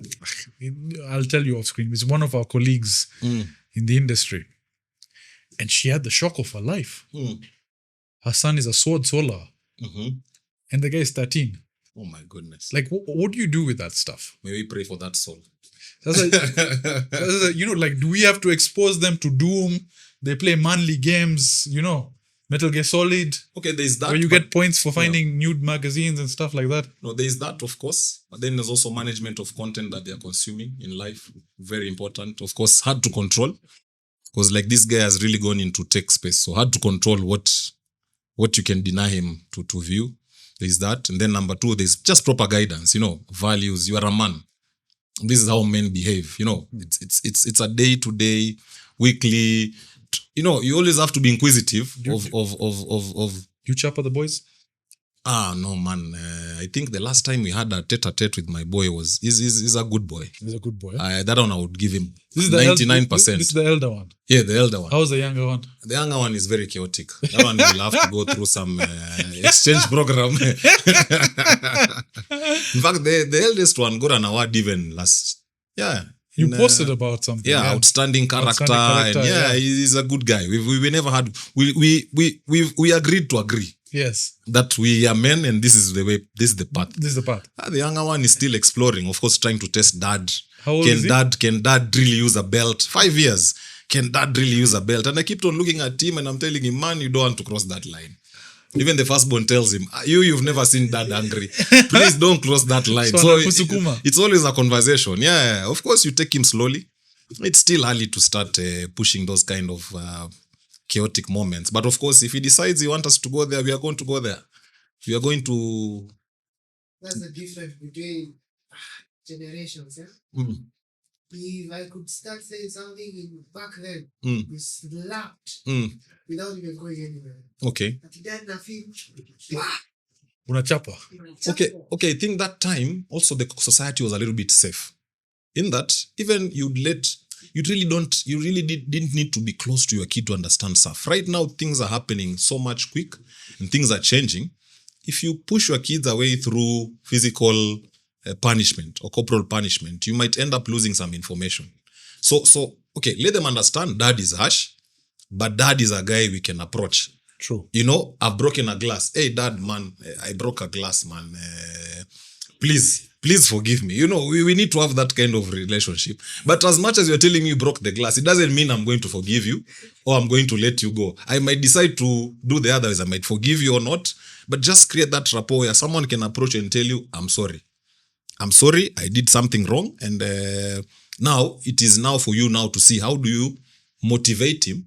I'll tell you off screen, it's one of our colleagues in the industry. And she had the shock of her life. Her son is a sword soloer, and the guy is 13. Oh my goodness. Like, what do you do with that stuff? May we pray for that soul. That's like, do we have to expose them to doom? They play manly games, Metal Gear Solid. Okay, there's that. Where you get points for finding nude magazines and stuff like that. No, there's that, of course. But then there's also management of content that they're consuming in life. Very important. Of course, hard to control. Because like this guy has really gone into tech space. So hard to control what you can deny him to view. There's that. And then number 2, there's just proper guidance, values. You are a man. This is how men behave. It's a day-to-day, weekly. You always have to be inquisitive of You chap at the boys? No, man. I think the last time we had a tete-a-tete with my boy he's a good boy. He's a good boy. That one I would give him This is 99%. This is the elder one. Yeah, the elder one. How's the younger one? The younger one is very chaotic. That one will have to go through some exchange program. In fact, the eldest one got an award even last. Yeah. You posted about something. Yeah, outstanding character. And he's a good guy. We never had. We agreed to agree. Yes. That we are men and this is the way. This is the path. This is the path. The younger one is still exploring. Of course, trying to test dad. How old is he? Can dad really use a belt? 5 years. Can dad really use a belt? And I keep on looking at him and I'm telling him, man, you don't want to cross that line. Even the firstborn tells him, you've never seen dad angry. Please don't cross that line. So it's always a conversation. Yeah, of course you take him slowly. It's still early to start pushing those kind of chaotic moments. But of course, if he decides he wants us to go there, we are going to go there. We are going to... That's the difference between generations, yeah? If I could start saying something back then, we slapped without even going anywhere. Okay. But then I feel, Unachapa. Okay. I think that time also the society was a little bit safe. In that, even you really didn't need to be close to your kid to understand stuff. Right now, things are happening so much quick and things are changing. If you push your kids away through physical punishment or corporal punishment, you might end up losing some information. So okay, let them understand dad is harsh, but dad is a guy we can approach. True. I've broken a glass. Hey, dad, man, I broke a glass, man. Please forgive me. We need to have that kind of relationship. But as much as you're telling me you broke the glass, it doesn't mean I'm going to forgive you or I'm going to let you go. I might decide to do the other ways. I might forgive you or not, but just create that rapport where someone can approach you and tell you, I'm sorry, I did something wrong. And now it is now for you now to see how do you motivate him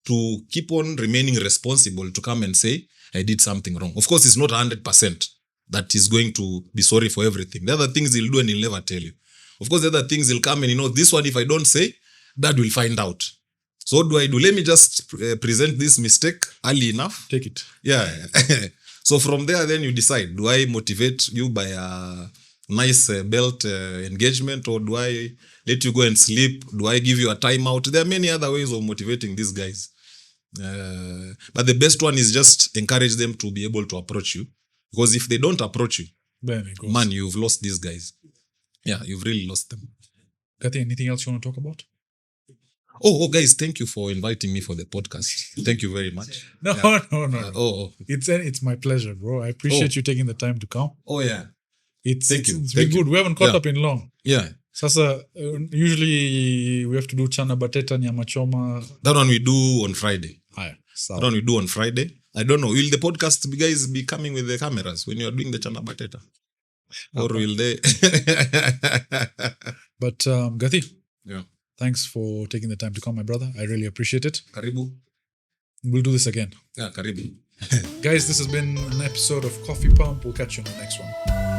to keep on remaining responsible, to come and say, I did something wrong. Of course, it's not 100% that he's going to be sorry for everything. The other things he'll do and he'll never tell you. Of course, the other things he'll come and, this one, if I don't say, Dad will find out. So what do I do? Let me just present this mistake early enough. Take it. Yeah. So from there, then you decide, do I motivate you by a nice belt engagement, or do I let you go and sleep? Do I give you a timeout? There are many other ways of motivating these guys. But the best one is just encourage them to be able to approach you. Because if they don't approach you, Then it goes. man, you've lost these guys. Yeah, you've really lost them. Gathii, anything else you want to talk about? Oh, guys, thank you for inviting me for the podcast. Thank you very much. No, Yeah. no. Oh. It's my pleasure, bro. I appreciate you taking the time to come. Oh, yeah. It's Thank you. It's been Thank you. good. We haven't caught Yeah. up in long. Yeah. Sasa, usually we have to do chana bateta, nyama choma. That one we do on Friday. Haya, That sawa. one we do on Friday. I don't know. Will the podcast guys be coming with the cameras when you are doing the chana bateta? Or will they? But Gathii, Yeah. thanks for taking the time to come, my brother. I really appreciate it. Karibu. We'll do this again. Yeah, karibu. Guys, this has been an episode of Coffee Pump. We'll catch you on the next one.